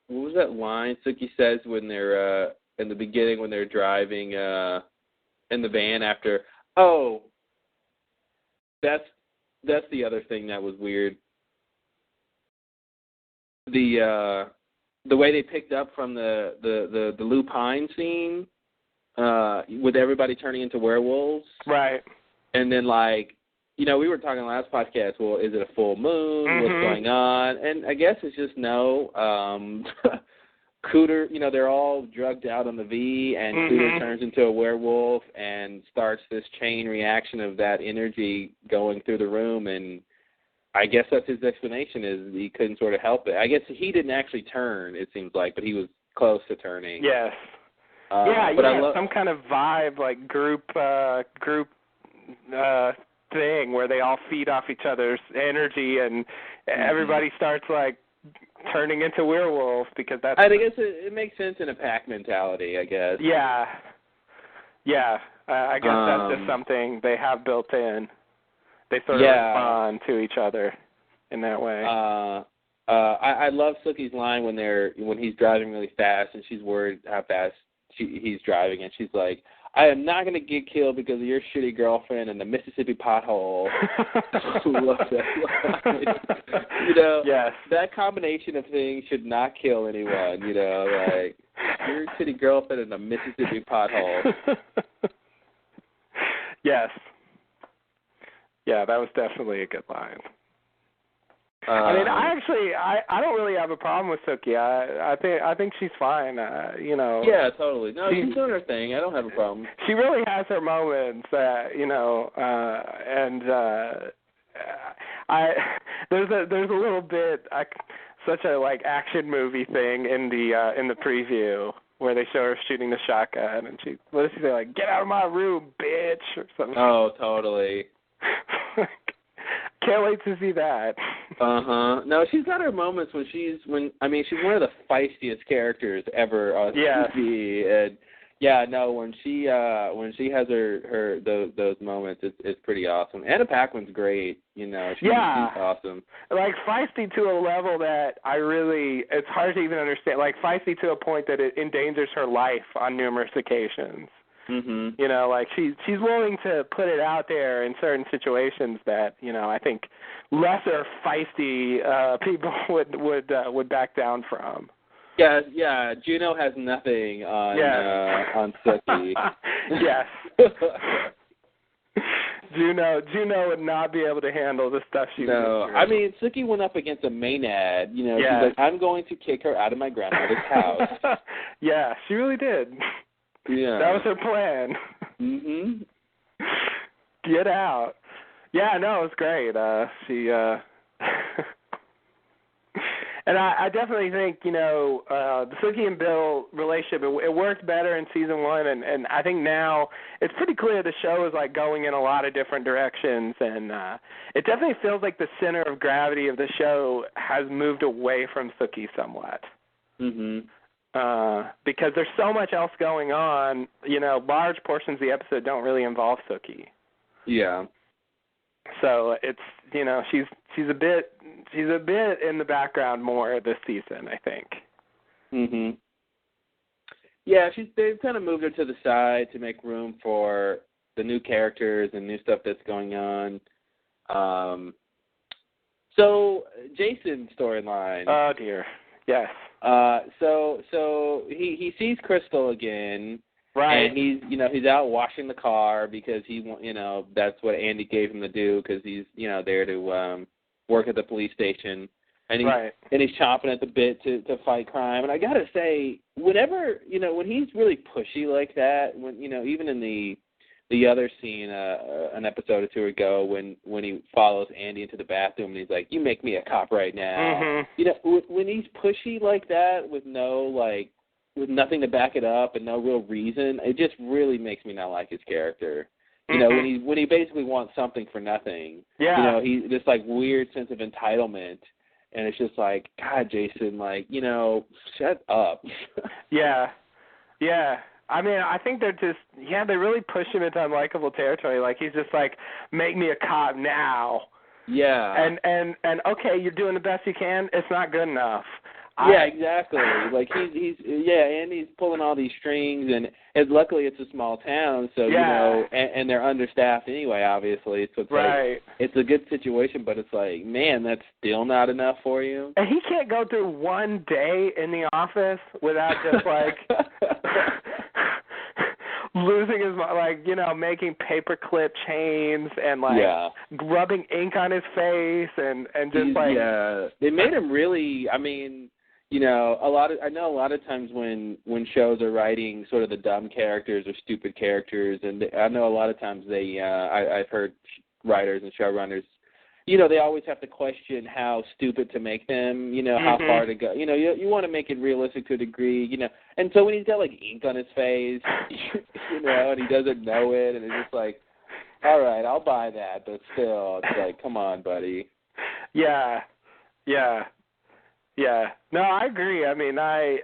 what was that line Sookie says when they're in the beginning when they're driving in the van after? Oh, that's the other thing that was weird. The way they picked up from the Lou Pine scene with everybody turning into werewolves, right? And then we were talking last podcast, well, is it a full moon? Mm-hmm. What's going on? And I guess it's just no. Cooter, they're all drugged out on the V, and Cooter turns into a werewolf and starts this chain reaction of that energy going through the room, and I guess that's his explanation, is he couldn't sort of help it. I guess he didn't actually turn, it seems like, but he was close to turning. Yes. Some kind of vibe, like group thing where they all feed off each other's energy and everybody starts like turning into werewolves because that's. I guess it makes sense in a pack mentality, I guess. Yeah. I guess that's just something they have built in. They sort of respond to each other in that way. I love Sookie's line when he's driving really fast and she's worried how fast he's driving, and she's like, I am not going to get killed because of your shitty girlfriend and the Mississippi pothole. Love that line. You know, yes. That combination of things should not kill anyone, you know, like your shitty girlfriend and the Mississippi pothole. Yes. Yeah, that was definitely a good line. I mean, I don't really have a problem with Sookie. I think she's fine. You know. Yeah, totally. No, she's doing her thing. I don't have a problem. She really has her moments, you know, and there's a little bit such a like action movie thing in the preview where they show her shooting the shotgun, and what does she say, like, "Get out of my room, bitch," or something. Oh, totally. Can't wait to see that. No, she's got her moments when she's one of the feistiest characters ever on TV. And yeah, no, when she has her those moments, it's pretty awesome. Anna Paquin's great. You know, she's awesome. Like feisty to a level that it's hard to even understand. Like feisty to a point that it endangers her life on numerous occasions. Mm-hmm. You know, like she's willing to put it out there in certain situations that, you know, I think lesser feisty people would back down from. Yeah. Juno has nothing on Sookie. Yes. Juno would not be able to handle the stuff she No, I mean, Sookie went up against a Maynard. You know, she's like, I'm going to kick her out of my grandmother's house. Yeah, she really did. Yeah. That was her plan. Mhm. Get out. Yeah, no, it was great. And I definitely think, you know, the Sookie and Bill relationship, it worked better in season 1, and I think now it's pretty clear the show is like going in a lot of different directions, and it definitely feels like the center of gravity of the show has moved away from Sookie somewhat. Mhm. Because there's so much else going on, you know, large portions of the episode don't really involve Sookie. Yeah. So it's, you know, she's a bit in the background more this season, I think. Mhm. Yeah, they've kind of moved her to the side to make room for the new characters and new stuff that's going on. So Jason's storyline. Oh dear. Yes. So he sees Crystal again, right? And he's out washing the car because that's what Andy gave him to do because he's there to work at the police station, and he's chomping at the bit to fight crime. And I gotta say, whenever when he's really pushy like that, when even in the other scene an episode or two ago when he follows Andy into the bathroom and he's like, "You make me a cop right now." Mm-hmm. When he's pushy like that with nothing to back it up and no real reason, it just really makes me not like his character. Mm-hmm. When he basically wants something for nothing. Yeah. He this like weird sense of entitlement, and it's just like, God, Jason, shut up. Yeah. Yeah. I mean, I think they're just, they really push him into unlikable territory. Like, he's just like, make me a cop now. Yeah. And okay, you're doing the best you can. It's not good enough. Yeah, exactly. Like Andy's pulling all these strings, and luckily it's a small town, so and they're understaffed anyway, obviously. So it's like it's a good situation, but it's like, man, that's still not enough for you. And he can't go through one day in the office without just like losing his mind, making paperclip chains and rubbing ink on his face and just they made him really. I mean, I know a lot of times when shows are writing sort of the dumb characters or stupid characters, and I know a lot of times I've heard writers and showrunners, they always have to question how stupid to make them, how far to go. You want to make it realistic to a degree, And so when he's got ink on his face, and he doesn't know it, and it's just like, all right, I'll buy that, but still, it's like, come on, buddy. Yeah. No, I agree. I mean, I'm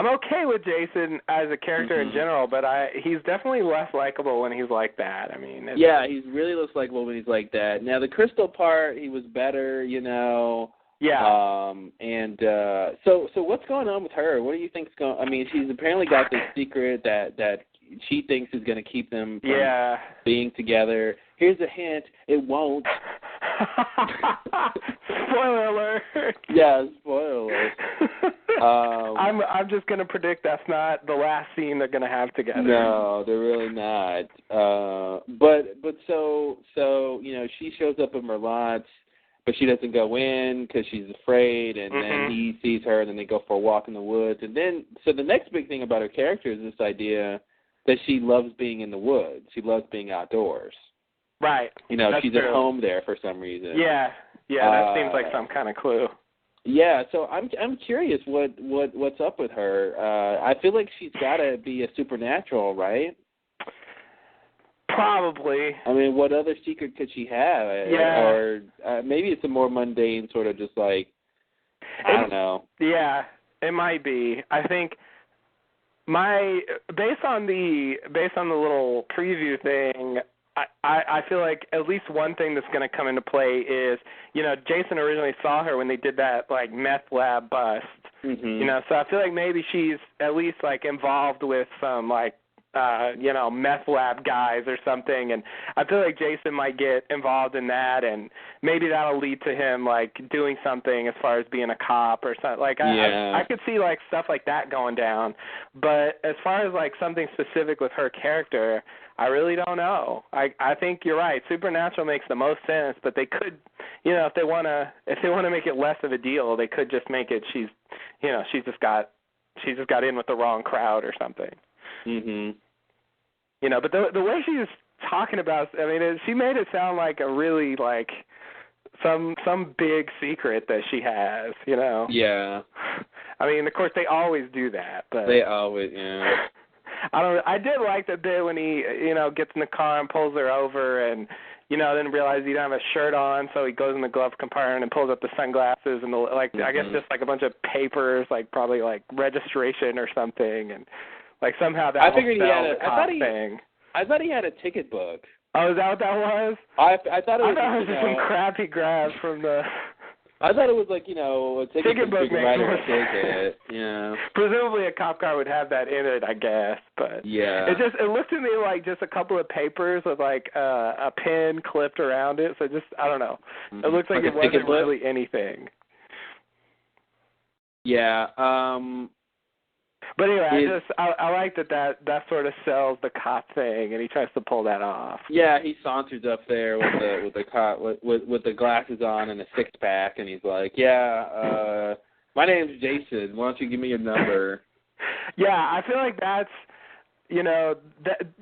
okay with Jason as a character in general, but he's definitely less likable when he's like that. I mean, he really looks likable when he's like that. Now the Crystal part, he was better, Yeah. So what's going on with her? What do you think's going? I mean, she's apparently got this secret that she thinks is going to keep them from being together. Here's a hint: it won't. Spoiler alert. Yeah, spoiler alert. I'm just going to predict that's not the last scene they're going to have together. No, they're really not. But so she shows up at Merlotte's, but she doesn't go in because she's afraid, and then he sees her, and then they go for a walk in the woods, and then so the next big thing about her character is this idea that she loves being in the woods. She loves being outdoors. Right. She's true. at home there for some reason. Yeah, that seems like some kind of clue. Yeah, so I'm curious what's up with her. I feel like she's got to be a supernatural, right? Probably. I mean, what other secret could she have? Yeah. Or maybe it's a more mundane sort of just like, I don't know. Yeah, it might be. I think based on the little preview thing, I feel like at least one thing that's going to come into play is, Jason originally saw her when they did that like meth lab bust. Mm-hmm. So I feel like maybe she's at least like involved with some like meth lab guys or something, and I feel like Jason might get involved in that, and maybe that'll lead to him like doing something as far as being a cop or something. Like I could see like stuff like that going down, but as far as like something specific with her character, I really don't know. I think you're right. Supernatural makes the most sense, but they could, if they want to make it less of a deal, they could just make it she's just got in with the wrong crowd or something. Mhm. But the way she was talking about, I mean, she made it sound like a really like some big secret that she has. Yeah. I mean, of course they always do that, but they always, yeah. I did like the bit when he, gets in the car and pulls her over and, then realizes he doesn't have a shirt on, so he goes in the glove compartment and pulls up the sunglasses and I guess just like a bunch of papers, like probably like registration or something, and like somehow that I figured he had a cop thing. I thought he had a ticket book. Oh, is that what that was? I thought it was just some crappy grab from the. I thought it was like, a ticket book makes more sense. Yeah. Presumably a cop car would have that in it, I guess, but yeah. It looked to me like just a couple of papers with like a pin clipped around it. So I don't know. Mm-hmm. It looks like it wasn't really anything. Yeah. But anyway, I like that sort of sells the cop thing, and he tries to pull that off. Yeah, he saunters up there with the cop with the glasses on and a 6-pack, and he's like, "Yeah, my name's Jason. Why don't you give me your number?" Yeah, I feel like that's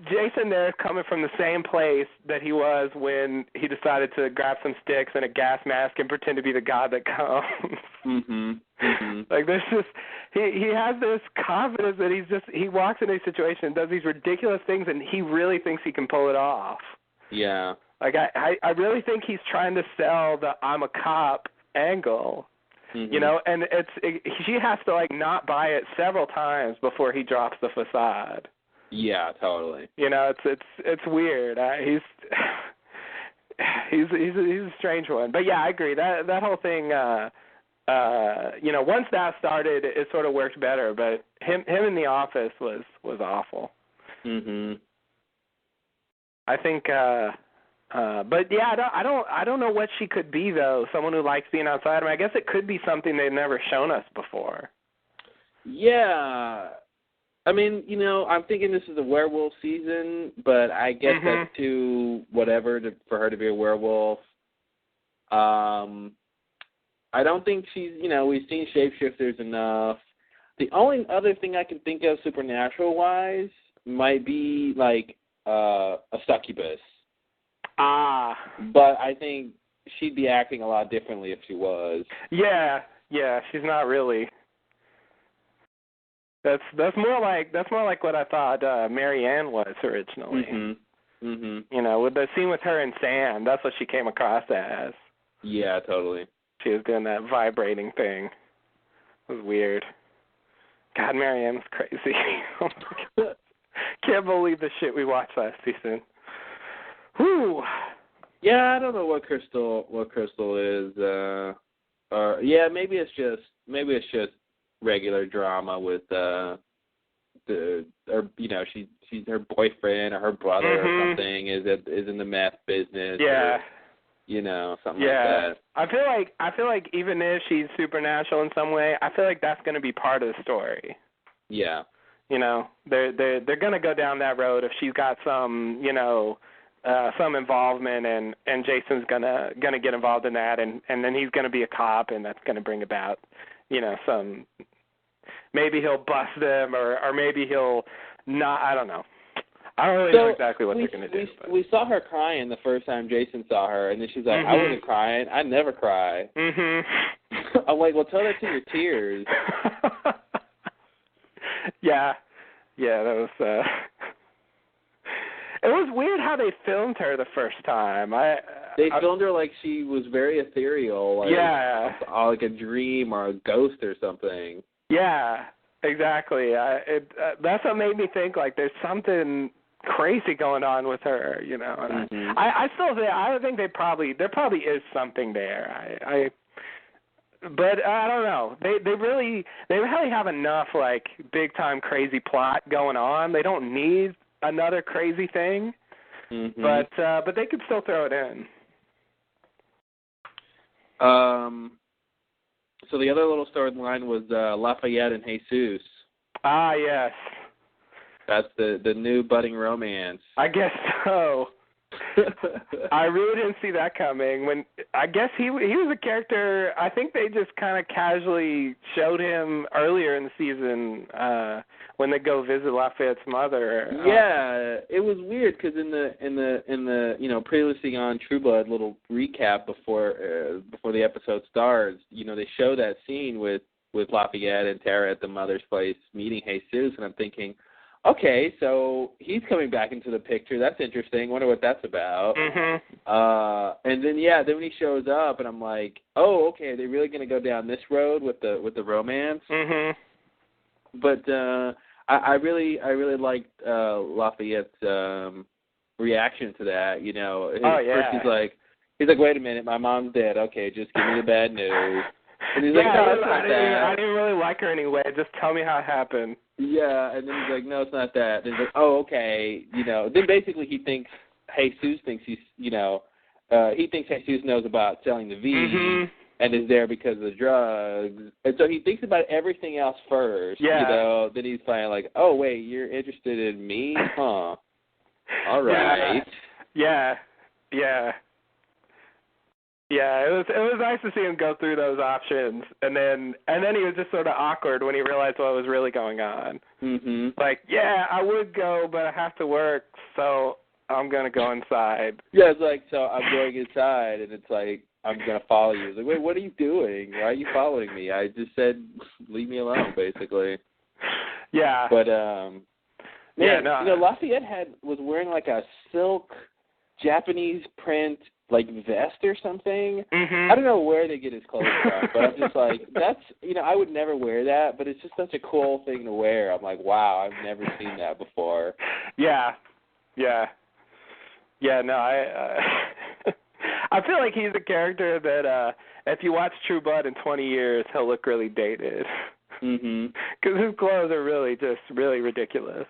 Jason there is coming from the same place that he was when he decided to grab some sticks and a gas mask and pretend to be the god that comes. Mhm. Mhm. Like there's just he has this confidence that he walks into a situation and does these ridiculous things and he really thinks he can pull it off. Yeah. Like I really think he's trying to sell the I'm a cop angle. Mm-hmm. And she has to like not buy it several times before he drops the facade. Yeah, totally. It's weird. He's a strange one. But yeah, I agree. That whole thing once that started it sort of worked better, but him in the office was awful. Mhm. I think but yeah, I don't know what she could be though. Someone who likes being outside. I mean, I guess it could be something they've never shown us before. Yeah. I mean, I'm thinking this is a werewolf season, but I guess that's too whatever for her to be a werewolf. I don't think she's, we've seen shapeshifters enough. The only other thing I can think of supernatural-wise might be like a succubus. Ah. But I think she'd be acting a lot differently if she was. Yeah, she's not really. That's more like what I thought Mary Ann was originally. Mhm. Mhm. With the scene with her and Sam, that's what she came across as. Yeah, totally. She was doing that vibrating thing. It was weird. God, Mary Ann was crazy. Oh my God. Can't believe the shit we watched last season. Whew. Yeah, I don't know what Crystal is. yeah, maybe it's just regular drama with she's her boyfriend or her brother or something is in the meth business. Yeah. Or, something like that. I feel like even if she's supernatural in some way, I feel like that's going to be part of the story. Yeah. They're going to go down that road if she's got some, some involvement, and Jason's gonna get involved in that, and then he's going to be a cop, and that's going to bring about, some. Maybe he'll bust them, or maybe he'll not. I don't know. I don't really know exactly what they're going to do. We saw her crying the first time Jason saw her, and then she's like, I wasn't crying. I never cry. I'm like, well, tell that to your tears. Yeah, that was. It was weird how they filmed her the first time. They filmed her like she was very ethereal, like a dream or a ghost or something. Yeah, exactly. That's what made me think like there's something crazy going on with her, And I think there probably is something there. But I don't know. They really have enough like big time crazy plot going on. They don't need another crazy thing, but they could still throw it in. So the other little storyline was Lafayette and Jesus. Ah, yes. That's the new budding romance. I guess so. I really didn't see that coming. When I guess he was a character. I think they just kind of casually showed him earlier in the season when they go visit Lafayette's mother. Yeah, it was weird because in the previously on True Blood little recap before the episode starts, they show that scene with Lafayette and Tara at the mother's place meeting Jesus, and I'm thinking, okay, so he's coming back into the picture. That's interesting. Wonder what that's about. And then then when he shows up, and I'm like, oh, okay, are they really going to go down this road with the romance? But I really liked Lafayette's reaction to that. First he's like, wait a minute, my mom's dead. Okay, just give me the bad news. And he's like, no, it's not that. I didn't really like her anyway. Just tell me how it happened. Yeah, and then he's like, no, it's not that. And he's like, oh, okay. Then basically he thinks Jesus thinks he thinks Jesus knows about selling the V and is there because of the drugs. And so he thinks about everything else first. Yeah. Then he's finally like, oh, wait, you're interested in me? Huh. All right. Yeah. Yeah, it was nice to see him go through those options, and then he was just sort of awkward when he realized what was really going on. Like, yeah, I would go, but I have to work, so I'm gonna go inside. Yeah, it's like, so I'm going inside, and it's like, I'm gonna follow you. It's like, wait, what are you doing? Why are you following me? I just said, leave me alone, basically. Yeah. But Lafayette was wearing like a silk Japanese print like vest or something. I don't know where they get his clothes from, but I'm just like, that's, I would never wear that, but it's just such a cool thing to wear. I'm like, wow, I've never seen that before. Yeah, no, I feel like he's a character that if you watch True Blood in 20 years, he'll look really dated. Because his clothes are really just really ridiculous.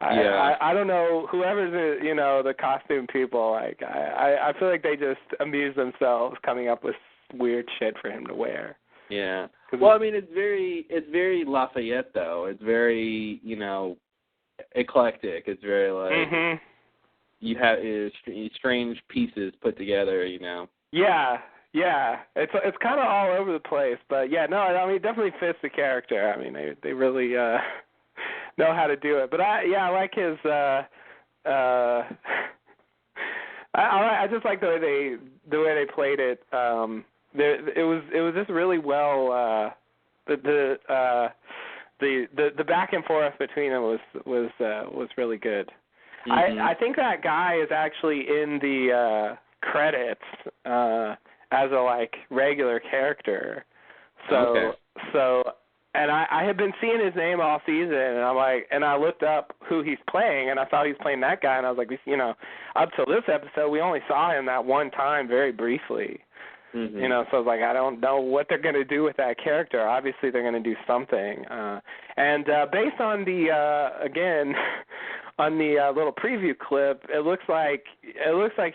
I don't know, whoever's the costume people, like I feel like they just amuse themselves coming up with weird shit for him to wear. Yeah. Well, I mean, it's very Lafayette though. It's very eclectic. It's very like you have strange pieces put together. Yeah. It's kind of all over the place, but yeah, no, I mean, it definitely fits the character. I mean, they really know how to do it. But I like his I just like the way they played it. It was just really well the back and forth between them was really good. I think that guy is actually in the credits as a like regular character. So and I had been seeing his name all season, and I'm like, and I looked up who he's playing, and I saw he's playing that guy, and I was like, up till this episode, we only saw him that one time, very briefly. Mm-hmm. You know, so I was like, I don't know what they're going to do with that character. Obviously, they're going to do something. And based on the again, on the little preview clip, it looks like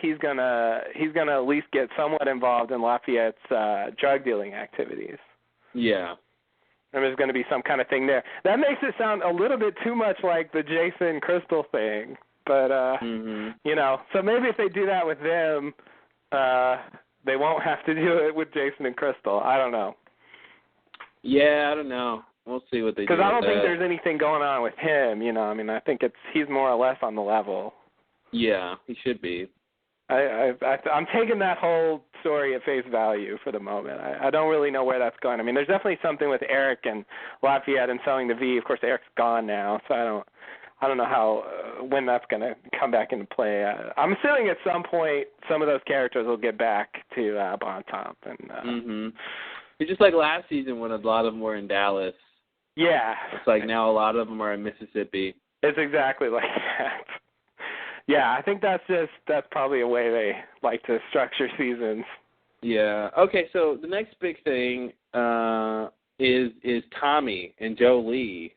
he's gonna at least get somewhat involved in Lafayette's drug dealing activities. Yeah. And there's going to be some kind of thing there. That makes it sound a little bit too much like the Jason Crystal thing, but you know, so maybe if they do that with them, they won't have to do it with Jason and Crystal. I don't know. Yeah, I don't know. We'll see what they do. Because I don't think there's anything going on with him. You know, I mean, I think he's more or less on the level. Yeah, he should be. I'm taking that whole story at face value for the moment. I don't really know where that's going. I mean, there's definitely something with Eric and Lafayette and selling the V. Of course, Eric's gone now, so I don't know how when that's going to come back into play. I'm assuming at some point some of those characters will get back to Bon Top. And It's just like last season when a lot of them were in Dallas. Yeah. It's like now a lot of them are in Mississippi. It's exactly like that. Yeah, I think that's probably a way they like to structure seasons. Yeah. Okay, so the next big thing is Tommy and Joe Lee.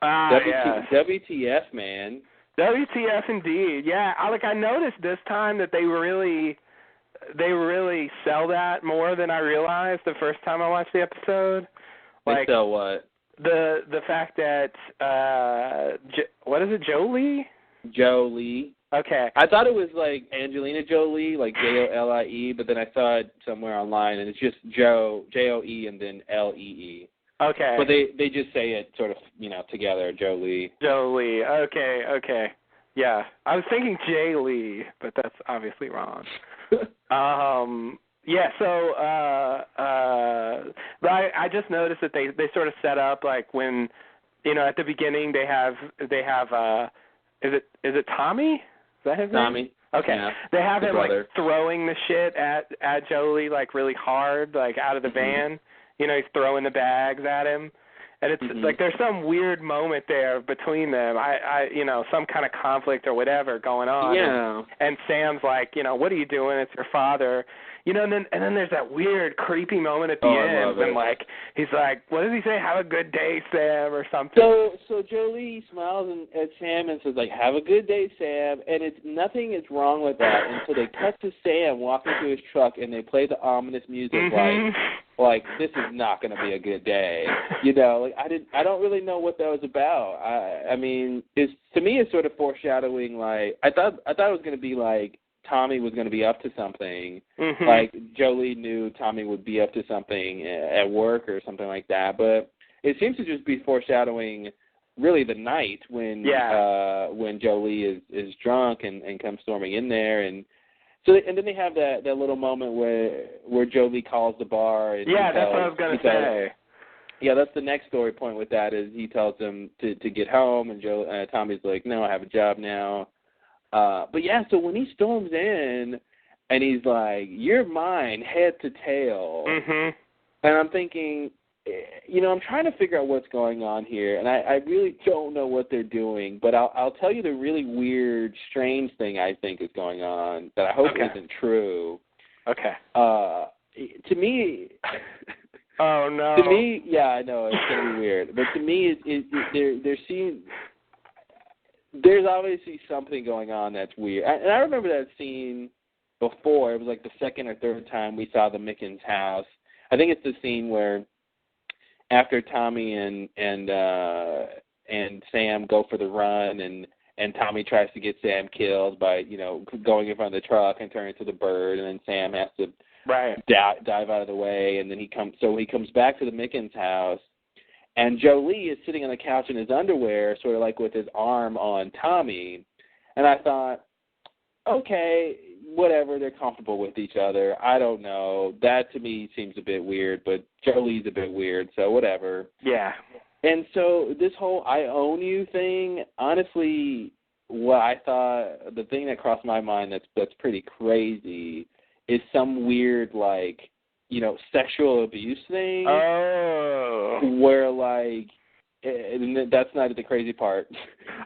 Yeah. WTF, man. WTF indeed. Yeah, I noticed this time that they really sell that more than I realized the first time I watched the episode. They sell what? The fact that what is it, Joe Lee? Joe Lee. Okay. I thought it was like Angelina Jolie, like Jolie, but then I saw it somewhere online, and it's just Joe, Joe, and then Lee. Okay. But they just say it sort of, you know, together, Joe Lee. Joe Lee. Okay. Yeah. I was thinking Jay Lee, but that's obviously wrong. Yeah, so I just noticed that they sort of set up like when, you know, at the beginning they have is it Tommy? Is that his name? Tommy. Okay. Yeah. They have him brother. like throwing the shit at Jolie like really hard, like out of the van. You know, he's throwing the bags at him. And it's like there's some weird moment there between them. I you know, some kind of conflict or whatever going on. Yeah. And Sam's like, you know, what are you doing? It's your father. You know, and then there's that weird creepy moment at the end when like he's like, what does he say? Have a good day, Sam, or something. So Jolie smiles at Sam and says like, have a good day, Sam. And it's nothing is wrong with that until they cut to Sam walking to his truck and they play the ominous music like this is not going to be a good day. You know, like I don't really know what that was about. I mean, to me it's sort of foreshadowing. Like I thought it was going to be like Tommy was going to be up to something. Like Jolie knew Tommy would be up to something at work or something like that. But it seems to just be foreshadowing really the night when Jolie is drunk and comes storming in there and then they have that little moment where Jolie calls the bar. And that's what I was going to say. Yeah, that's the next story point with that is he tells them to get home, and Tommy's like, no, I have a job now. But yeah, so when he storms in and he's like, you're mine, head to tail. And I'm thinking, you know, I'm trying to figure out what's going on here, and I really don't know what they're doing, but I'll tell you the really weird, strange thing I think is going on that I hope isn't true. Okay. To me... Oh, no. To me, yeah, I know, it's going to be weird, but to me, there's obviously something going on that's weird. And I remember that scene before. It was like the second or third time we saw the Mickens' house. I think it's the scene where after Tommy and Sam go for the run and Tommy tries to get Sam killed by, you know, going in front of the truck and turning into the bird, and then Sam has to dive out of the way, and then he comes back to the Mickens' house, and Jolie is sitting on the couch in his underwear, sort of like with his arm on Tommy, and I thought, okay, whatever, they're comfortable with each other. I don't know. That to me seems a bit weird, but Jolie's a bit weird, so whatever. Yeah. And so this whole I own you thing, honestly, what I thought, the thing that crossed my mind that's pretty crazy is some weird, like, you know, sexual abuse thing. Oh. Where, like, and that's not the crazy part.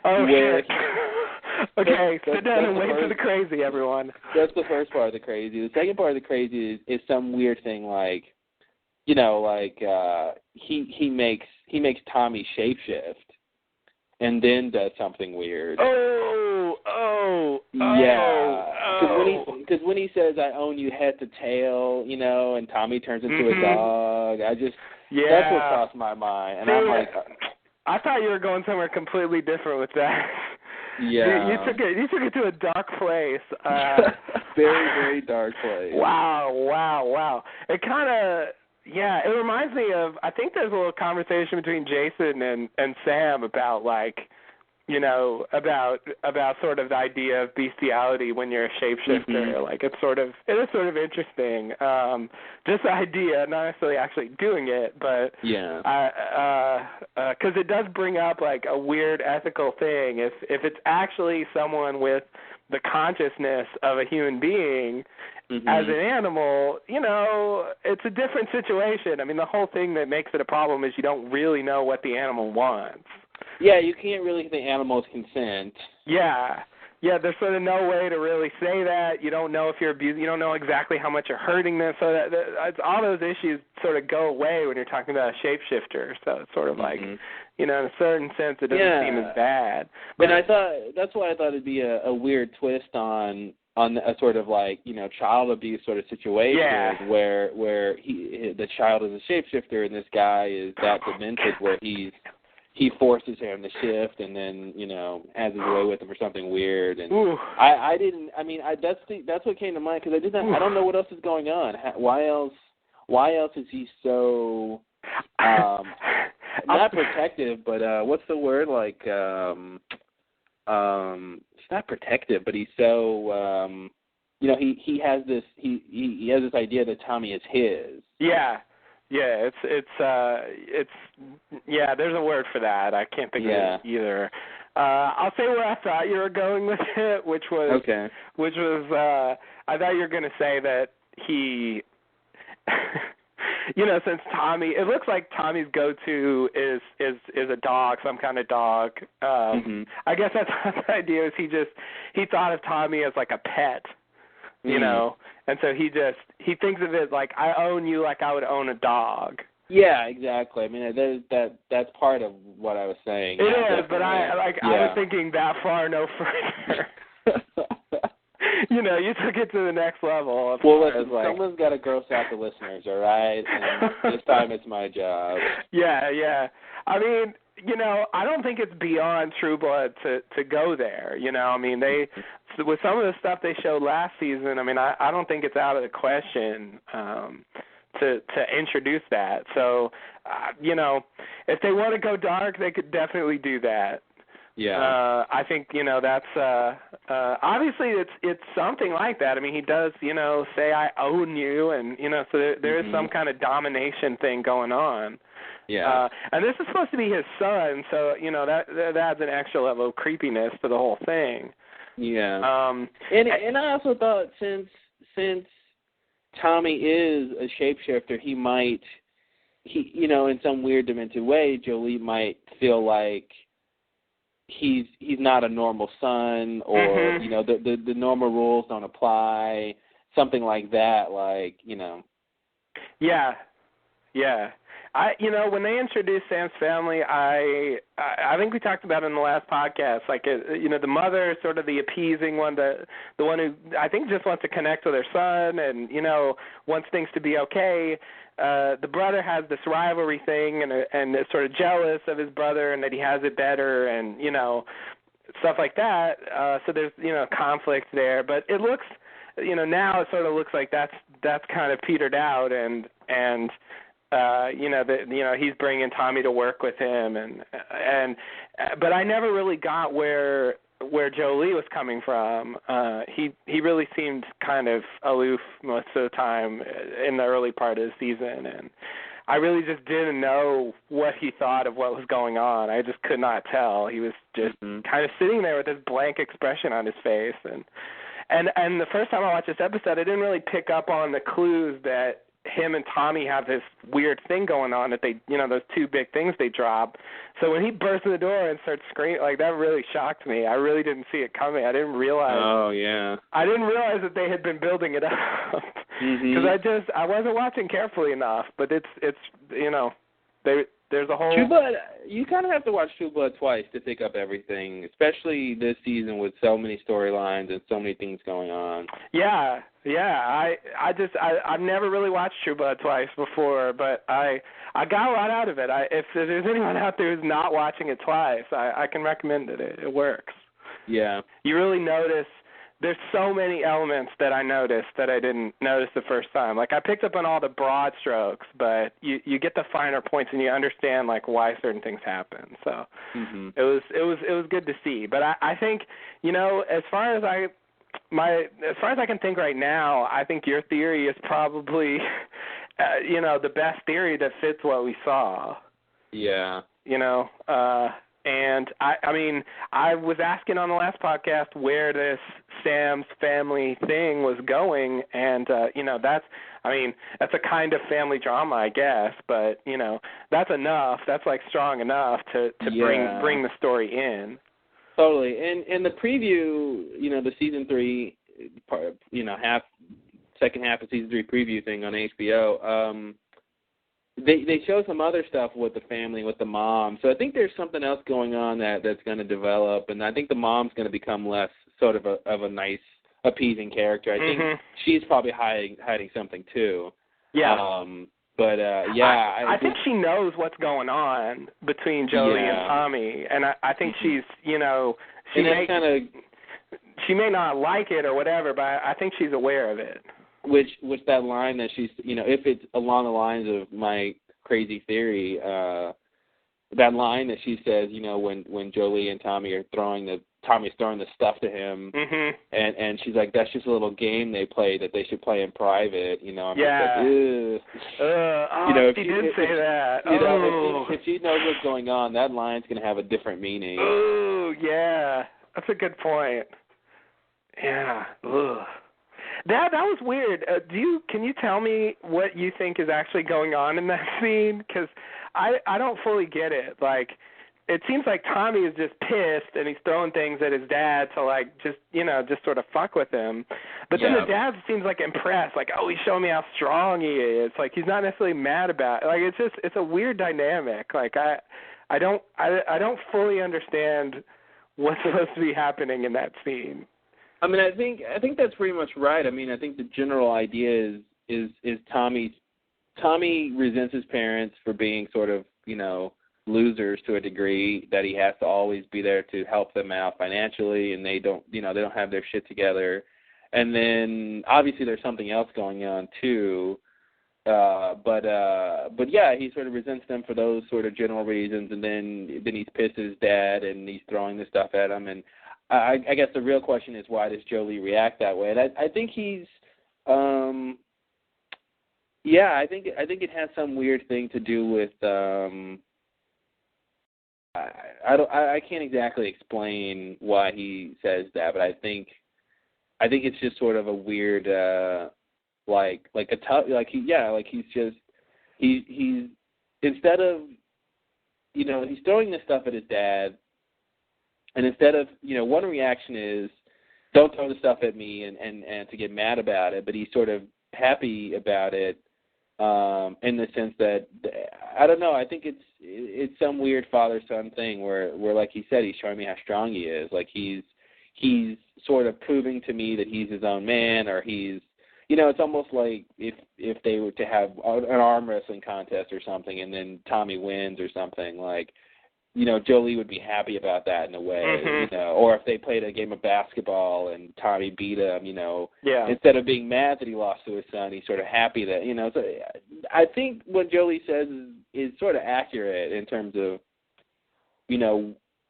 Oh, where, shit. Okay, sit down and wait for the crazy, everyone. That's the first part of the crazy. The second part of the crazy is some weird thing like, you know, like he makes Tommy shapeshift and then does something weird. Because when he says I own you head to tail, you know, and Tommy turns into a dog, that's what crossed my mind, and I'm like, I thought you were going somewhere completely different with that. Yeah, you took it to a dark place. Very, very dark place. Wow. It kind of. Yeah, it reminds me of, I think there's a little conversation between Jason and Sam about, like, you know, about sort of the idea of bestiality when you're a shapeshifter. Mm-hmm. Like, it is sort of interesting. Just the idea, not necessarily actually doing it, but because it does bring up, like, a weird ethical thing. If it's actually someone with the consciousness of a human being, as an animal, you know, it's a different situation. I mean, the whole thing that makes it a problem is you don't really know what the animal wants. Yeah, you can't really get the animal's consent. Yeah, there's sort of no way to really say that. You don't know if you're abusing. You don't know exactly how much you're hurting them. So that all those issues sort of go away when you're talking about a shapeshifter. So it's sort of like, you know, in a certain sense, it doesn't seem as bad. But I thought that's why I thought it'd be a weird twist on a sort of like, you know, child abuse sort of situation where the child is a shapeshifter and this guy is that demented where he forces him to shift and then, you know, has his way with him or something weird. And that's what came to mind because I don't know what else is going on. Why else is he so not protective, but what's the word, like he's not protective, but he's so you know, he has this idea that Tommy is his. It's there's a word for that. I can't think of it either. I'll say where I thought you were going with it, which was I thought you were going to say that he you know, since Tommy, it looks like Tommy's go-to is a dog, some kind of dog. I guess that's the idea. Is he thought of Tommy as like a pet, you know, and so he thinks of it like I own you, like I would own a dog. Yeah, exactly. I mean, that's part of what I was saying. It is, but I was thinking that far no further. You know, you took it to the next level. Well, listen, someone's got to gross out the listeners, all right? And this time it's my job. Yeah. I mean, you know, I don't think it's beyond True Blood to go there. You know, I mean, with some of the stuff they showed last season, I mean, I don't think it's out of the question to introduce that. So, you know, if they want to go dark, they could definitely do that. Yeah. I think, you know, that's obviously it's something like that. I mean, he does, you know, say I own you, and you know, so there is some kind of domination thing going on. Yeah. And this is supposed to be his son, so you know that adds an extra level of creepiness to the whole thing. Yeah. And I also thought since Tommy is a shapeshifter, he you know, in some weird demented way, Jolie might feel like he's not a normal son, or you know, the normal rules don't apply, something like that, like, you know. Yeah. You know, when they introduced Sam's family, I think we talked about it in the last podcast. Like, you know, the mother is sort of the appeasing one, the one who I think just wants to connect with her son, and you know, wants things to be okay. The brother has this rivalry thing, and is sort of jealous of his brother, and that he has it better, and you know, stuff like that. So there's, you know, conflict there. But it looks, you know, now it sort of looks like that's kind of petered out, and you know, he's bringing Tommy to work with him, but I never really got where Jolie was coming from. He really seemed kind of aloof most of the time in the early part of the season, and I really just didn't know what he thought of what was going on. I just could not tell. He was just kind of sitting there with this blank expression on his face, and the first time I watched this episode, I didn't really pick up on the clues that him and Tommy have this weird thing going on that they, those two big things they drop. So when he bursts in the door and starts screaming, like, that really shocked me. I really didn't see it coming. I didn't realize. Oh, yeah. I didn't realize that they had been building it up. Because I wasn't watching carefully enough. But it's there's a whole. True Blood, you kind of have to watch True Blood twice to pick up everything, especially this season with so many storylines and so many things going on. Yeah. I've never really watched True Blood twice before, but I got a lot out of it. If there's anyone out there who's not watching it twice, I can recommend it. It works. Yeah. You really notice. There's so many elements that I noticed that I didn't notice the first time. Like, I picked up on all the broad strokes, but you get the finer points and you understand, like, why certain things happen. So it was good to see. But I think, as far as I can think right now, I think your theory is probably, the best theory that fits what we saw. Yeah. And I mean, I was asking on the last podcast where this Sam's family thing was going, and that's a kind of family drama, I guess, but that's enough. That's like strong enough to bring the story in. Totally. And the preview, the season 3 part, second half of season 3 preview thing on HBO, They show some other stuff with the family, with the mom. So I think there's something else going on that's going to develop, and I think the mom's going to become less sort of a nice, appeasing character. I think she's probably hiding something too. Yeah. I think she knows what's going on between Jolie and Tommy, and I think she's, she may not like it or whatever, but I think she's aware of it. Which that line that she's, if it's along the lines of my crazy theory, that line that she says, when Jolie and Tommy's throwing the stuff to him, and she's like, that's just a little game they play that they should play in private, I'm like, she did say that. If she knows what's going on, that line's going to have a different meaning. Oh, yeah. That's a good point. Yeah. Ugh. That was weird. Can you tell me what you think is actually going on in that scene? Because I don't fully get it. Like, it seems like Tommy is just pissed and he's throwing things at his dad to, like, just sort of fuck with him. But then the dad seems like impressed, like, oh, he's showing me how strong he is. Like, he's not necessarily mad about it. Like, it's a weird dynamic. Like, I don't fully understand what's supposed to be happening in that scene. I mean, I think that's pretty much right. I mean, I think the general idea is Tommy resents his parents for being sort of, losers to a degree, that he has to always be there to help them out financially, and they don't have their shit together. And then obviously there's something else going on too. But yeah, he sort of resents them for those sort of general reasons, and then he's pissed at his dad and he's throwing this stuff at him. And I guess the real question is, why does Jolie react that way? And I think he's, I think it has some weird thing to do with, I can't exactly explain why he says that, but I think it's just sort of a weird, he's instead of, he's throwing this stuff at his dad. And instead of, one reaction is, don't throw the stuff at me and to get mad about it, but he's sort of happy about it in the sense that, I don't know, I think it's some weird father-son thing where like he said, he's showing me how strong he is. Like he's sort of proving to me that he's his own man, or he's, it's almost like if they were to have an arm wrestling contest or something and then Tommy wins or something, like, Jolie would be happy about that in a way, or if they played a game of basketball and Tommy beat him, instead of being mad that he lost to his son, he's sort of happy that, so I think what Jolie says is sort of accurate in terms of,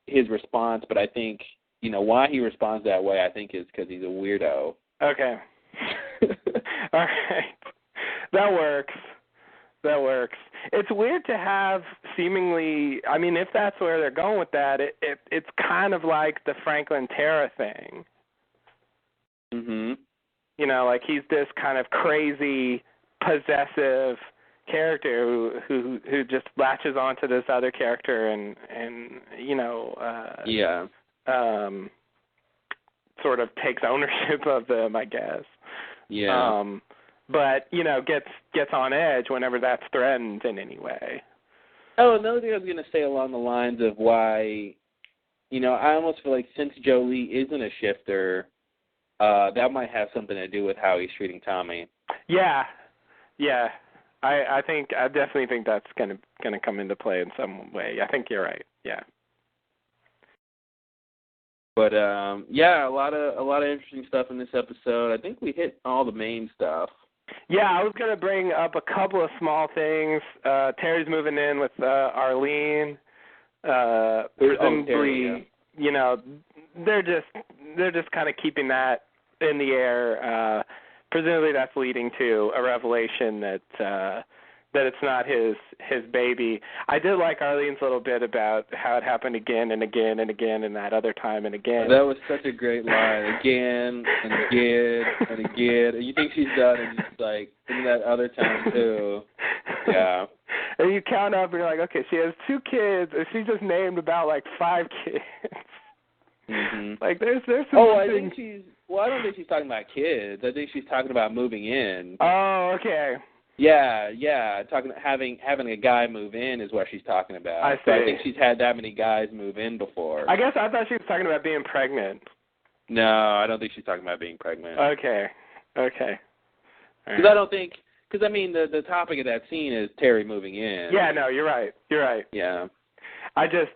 his response, but I think, why he responds that way, I think is because he's a weirdo. Okay. All right. That works. It's weird to have seemingly, I mean, if that's where they're going with that, it's kind of like the Franklin Tara thing. Mhm. Like he's this kind of crazy possessive character who just latches onto this other character and sort of takes ownership of them, I guess. Yeah. But gets on edge whenever that's threatened in any way. Oh, another thing I was going to say along the lines of why, I almost feel like since Jolie isn't a shifter, that might have something to do with how he's treating Tommy. Yeah. I definitely think that's gonna come into play in some way. I think you're right. Yeah. But a lot of interesting stuff in this episode. I think we hit all the main stuff. Yeah, I was gonna bring up a couple of small things. Terry's moving in with Arlene. Presumably, they're just kind of keeping that in the air. Presumably, that's leading to a revelation that it's not his baby. I did like Arlene's little bit about how it happened again and again and again, and that other time and again. That was such a great line. Again and again and again. And you think she's done, and just like, in that other time too. Yeah. And you count up, and you're like, okay, she has 2 kids, and she just named about like 5 kids. Mm-hmm. Like there's some I things. don't think she's talking about kids. I think she's talking about moving in. Oh, okay. Yeah. Having a guy move in is what she's talking about. I see. So I think she's had that many guys move in before. I guess I thought she was talking about being pregnant. No, I don't think she's talking about being pregnant. Okay. Because I mean, the topic of that scene is Terry moving in. Yeah, no, you're right. Yeah. I just,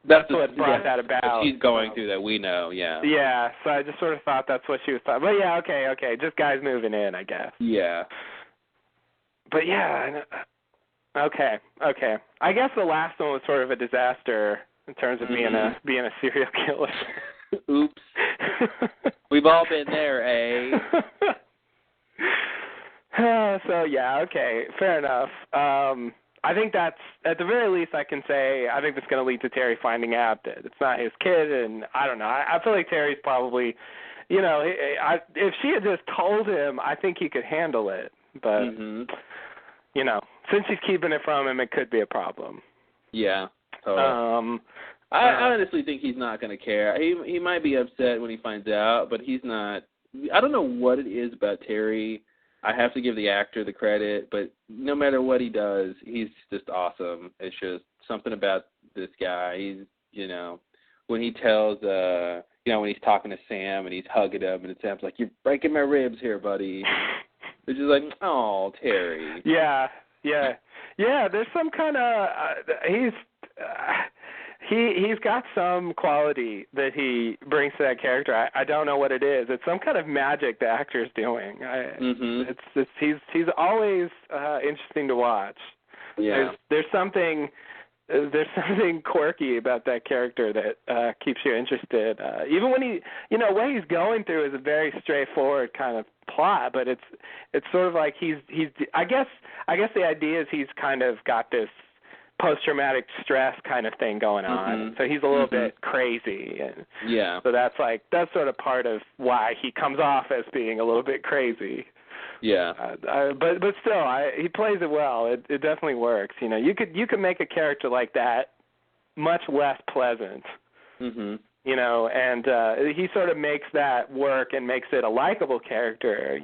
that's what brought that about. What she's going through that we know, yeah. Yeah, so I just sort of thought that's what she was talking. But yeah, okay, just guys moving in, I guess. Yeah. But yeah, okay. I guess the last one was sort of a disaster in terms of being a serial killer. Oops. We've all been there, eh? So yeah, okay, fair enough. I think that's, at the very least, I can say, I think that's going to lead to Terry finding out that it's not his kid, and I don't know. I feel like Terry's probably, if she had just told him, I think he could handle it. But, since she's keeping it from him, it could be a problem. Yeah, totally. I honestly think he's not going to care. He might be upset when he finds out, but he's not. I don't know what it is about Terry. I have to give the actor the credit, but no matter what he does, he's just awesome. It's just something about this guy. He's, when he tells, when he's talking to Sam and he's hugging him, and Sam's like, "You're breaking my ribs here, buddy." They're just like, "Oh, Terry." Yeah. There's some kind of He's got some quality that he brings to that character. I don't know what it is. It's some kind of magic the actor's doing. He's always interesting to watch. Yeah. There's something quirky about that character that keeps you interested. Even when what he's going through is a very straightforward kind of plot, but it's sort of like he's I guess the idea is he's kind of got this post-traumatic stress kind of thing going on. So he's a little bit crazy. And yeah. So that's sort of part of why he comes off as being a little bit crazy. Yeah. But still, he plays it well. It definitely works. You could make a character like that much less pleasant. And he sort of makes that work and makes it a likable character,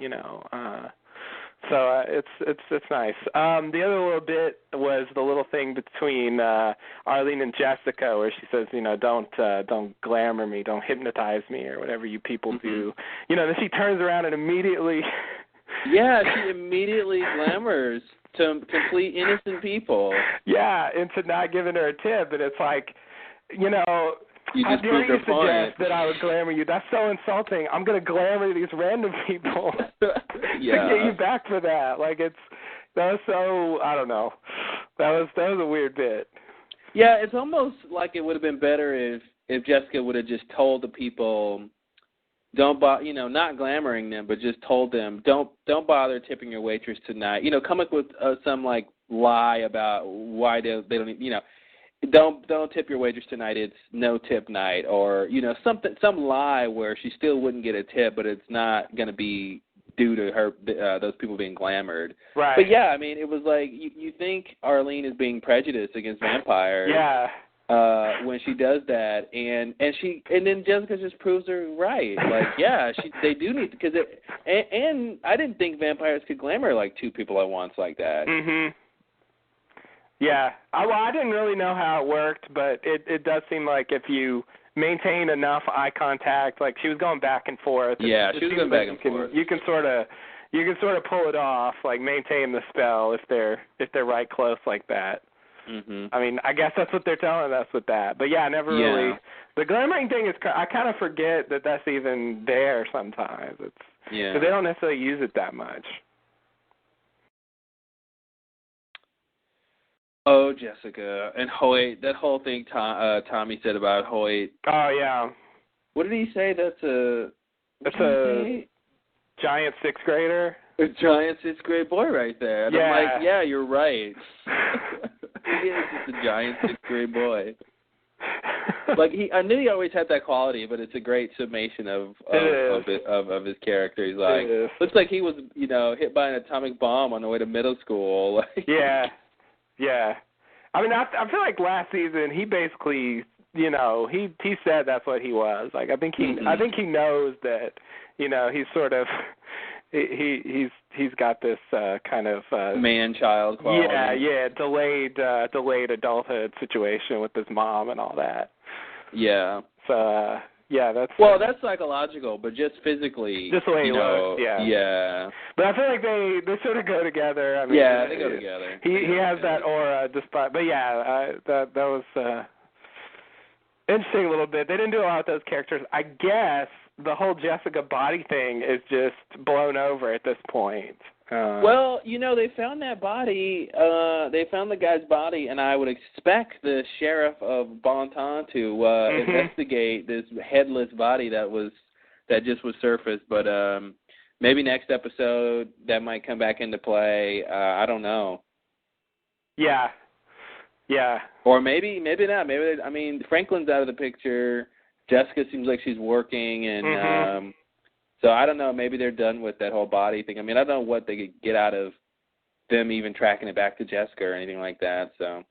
So it's nice. The other little bit was the little thing between Arlene and Jessica, where she says, don't glamour me, don't hypnotize me, or whatever you people do. Then she turns around and immediately. Yeah, she immediately glamours to complete innocent people. Yeah, into not giving her a tip, and it's like, how dare you suggest that I would glamour you? That's so insulting. I'm going to glamour these random people to get you back for that. That was so, I don't know. That was a weird bit. Yeah, it's almost like it would have been better if Jessica would have just told the people, not glamoring them, but just told them, don't bother tipping your waitress tonight. Come up with some lie about why they don't. Don't tip your waitress tonight. It's no tip night, or some lie where she still wouldn't get a tip, but it's not going to be due to her those people being glamored. Right. But yeah, I mean, it was like you think Arlene is being prejudiced against vampires. Yeah. When she does that, and then Jessica just proves her right. Like, yeah, they do need, because and I didn't think vampires could glamour like two people at once like that. Mhm. Yeah. Well, I didn't really know how it worked, but it does seem like if you maintain enough eye contact, like she was going back and forth. Yeah, she was going back and forth. You can sort of pull it off, like maintain the spell if they're right close like that. Mhm. I mean, I guess that's what they're telling us with that. But yeah, never really. The glamoring thing is, I kind of forget that that's even there sometimes. Because they don't necessarily use it that much. Oh, Jessica and Hoyt, that whole thing Tommy said about Hoyt. Oh yeah. What did he say? That's a giant sixth grader. A giant sixth grade boy right there. And I'm like, yeah, you're right. He is just a giant sixth grade boy. Like I knew he always had that quality, but it's a great summation of his character. He's like, looks like he was, hit by an atomic bomb on the way to middle school. Yeah. I mean, I feel like last season he basically, he said that's what he was. Like I think he knows that, he's sort of he's got this kind of man-child quality. Yeah, delayed adulthood situation with his mom and all that. Yeah. So that's that's psychological, but just physically, just the way he looks. Yeah. But I feel like they sort of go together. I mean, they go together. He has that aura, despite. But that was interesting a little bit. They didn't do a lot with those characters. I guess the whole Jessica body thing is just blown over at this point. Well, they found that body. They found the guy's body, and I would expect the sheriff of Bonton to investigate this headless body that just was surfaced. But maybe next episode that might come back into play. I don't know. Yeah. Or maybe not. Maybe Franklin's out of the picture. Jessica seems like she's working, and so I don't know. Maybe they're done with that whole body thing. I mean, I don't know what they could get out of them even tracking it back to Jessica or anything like that. So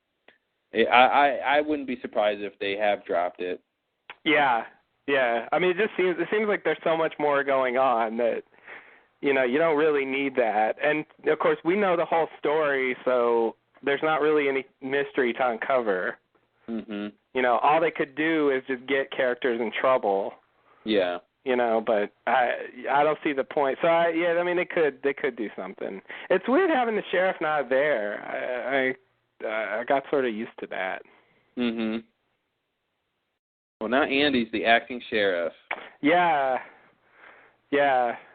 I wouldn't be surprised if they have dropped it. Yeah. I mean, it seems like there's so much more going on that you don't really need that. And of course, we know the whole story, so there's not really any mystery to uncover. Mhm. All they could do is just get characters in trouble. Yeah. But I don't see the point. So they could do something. It's weird having the sheriff not there. I got sort of used to that. Mhm. Well, now Andy's the acting sheriff. Yeah.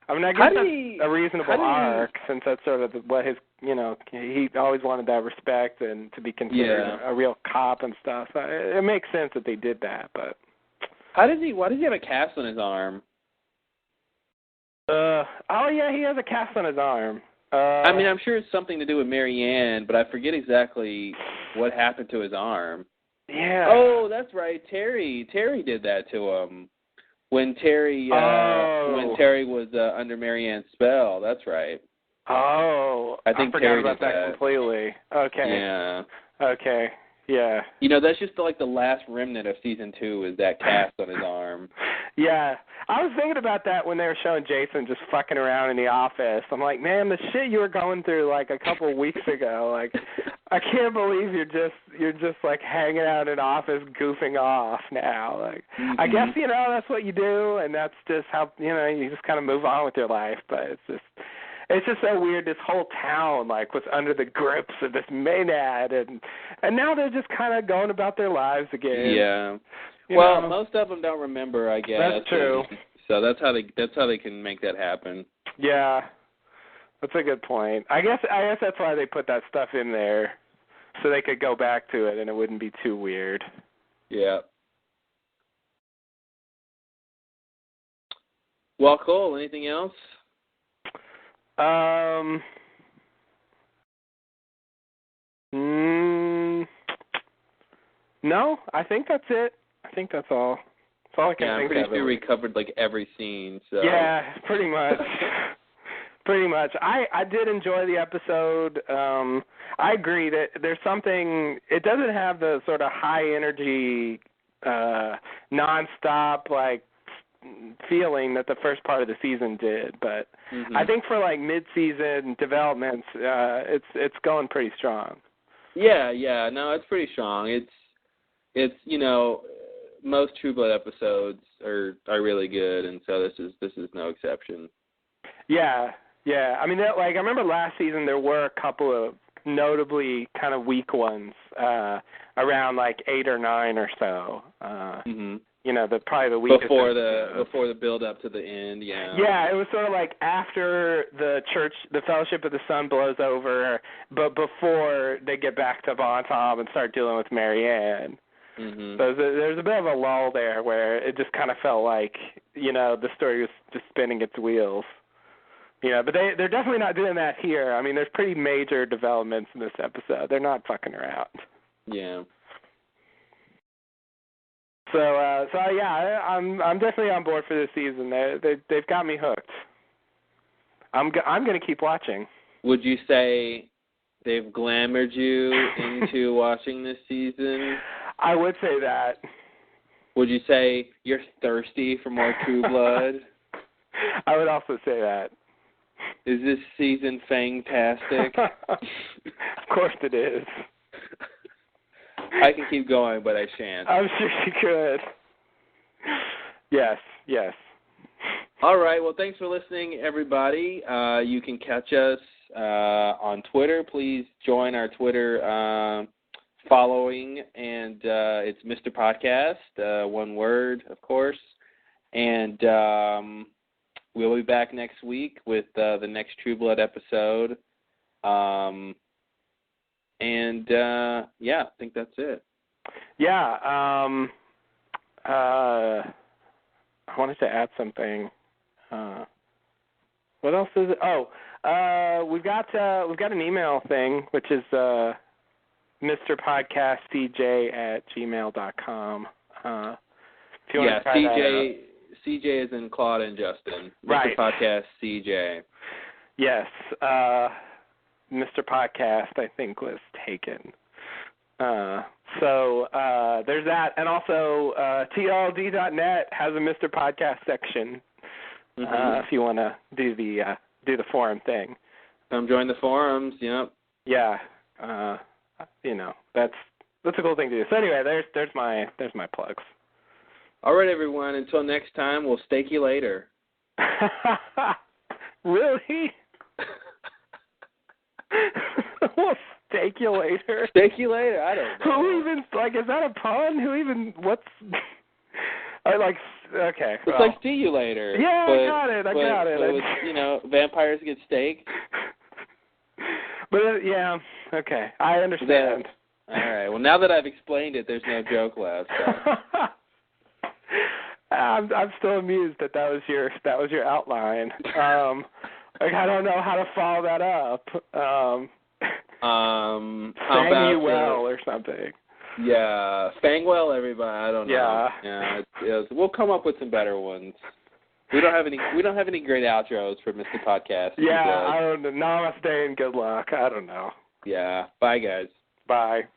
I mean, I guess that's a reasonable arc, since that's sort of what his, he always wanted that respect and to be considered a real cop and stuff. So it makes sense that they did that, but. Why does he have a cast on his arm? He has a cast on his arm. I mean, I'm sure it's something to do with Marianne, but I forget exactly what happened to his arm. Yeah. Oh, that's right. Terry did that to him when Terry was under Marianne's spell. That's right. Oh, I think Terry did that completely. Okay. Yeah. Okay. Yeah. That's just like the last remnant of season 2 is that cast on his arm. Yeah. I was thinking about that when they were showing Jason just fucking around in the office. I'm like, man, the shit you were going through like a couple of weeks ago, like I can't believe you're just like hanging out in an office goofing off now. Like I guess, that's what you do, and that's just how you just kind of move on with your life, but it's just so weird. This whole town was under the grips of this Maynard, and now they're just kind of going about their lives again. Yeah. Well, most of them don't remember, I guess. That's true. So that's how they can make that happen. Yeah. That's a good point. I guess that's why they put that stuff in there, so they could go back to it and it wouldn't be too weird. Yeah. Well, cool. Anything else? No, I think that's it. I think that's all. That's all I can think of. I'm pretty sure we covered every scene. So. Yeah, pretty much. Pretty much. I did enjoy the episode. I agree that there's something, it doesn't have the sort of high energy, nonstop, like, feeling that the first part of the season did, but I think for like mid-season developments, it's going pretty strong. Yeah, no, it's pretty strong. It's you know, most True Blood episodes are really good, and so this is no exception. Yeah. I mean, I remember last season there were a couple of notably kind of weak ones around like 8 or 9 or so. You know, probably the weakest before the build up to the end. Yeah, it was sort of like after the Fellowship of the Sun blows over, but before they get back to Bon Tom and start dealing with Marianne. So there's a bit of a lull there where it just kind of felt like, you know, the story was just spinning its wheels. You know, but they're definitely not doing that here. I mean, there's pretty major developments in this episode. They're not fucking around. Yeah. So yeah, I'm definitely on board for this season. They've got me hooked. I'm going to keep watching. Would you say they've glamored you into watching this season? I would say that. Would you say you're thirsty for more True Blood? I would also say that. Is this season fantastic? Of course it is. I can keep going, but I shan't. I'm sure you could. Yes. All right. Well, thanks for listening, everybody. You can catch us on Twitter. Please join our Twitter following, and it's Mr. Podcast, one word, of course. And we'll be back next week with the next True Blood episode. I think that's it. Yeah, I wanted to add something. What else is it? We've got an email thing, which is mrpodcastcj@gmail.com. If you want to try that. CJ is in Claude and Justin. Right. Mr. Podcast CJ. Yes. Mr. Podcast, I think, was taken. So there's that. And also, TLD.net has a Mr. Podcast section if you want to do the forum thing. Come join the forums, yep. Yeah. You know, that's a cool thing to do. So anyway, there's my plugs. All right, everyone. Until next time, we'll stake you later. Really? We'll stake you later. Stake you later. I don't know. Who even is that a pun? What's? Okay. It's like see you later. Yeah, but, I got it. But vampires get staked. But yeah, okay, I understand. All right. Well, now that I've explained it, there's no joke left. So. I'm still amused that was your outline. I don't know how to follow that up. Fangwell or something. Yeah, Fangwell, everybody. I don't know. Yeah. We'll come up with some better ones. We don't have any great outros for Mr. Podcast. Yeah, I don't know. Namaste and good luck. I don't know. Yeah. Bye, guys. Bye.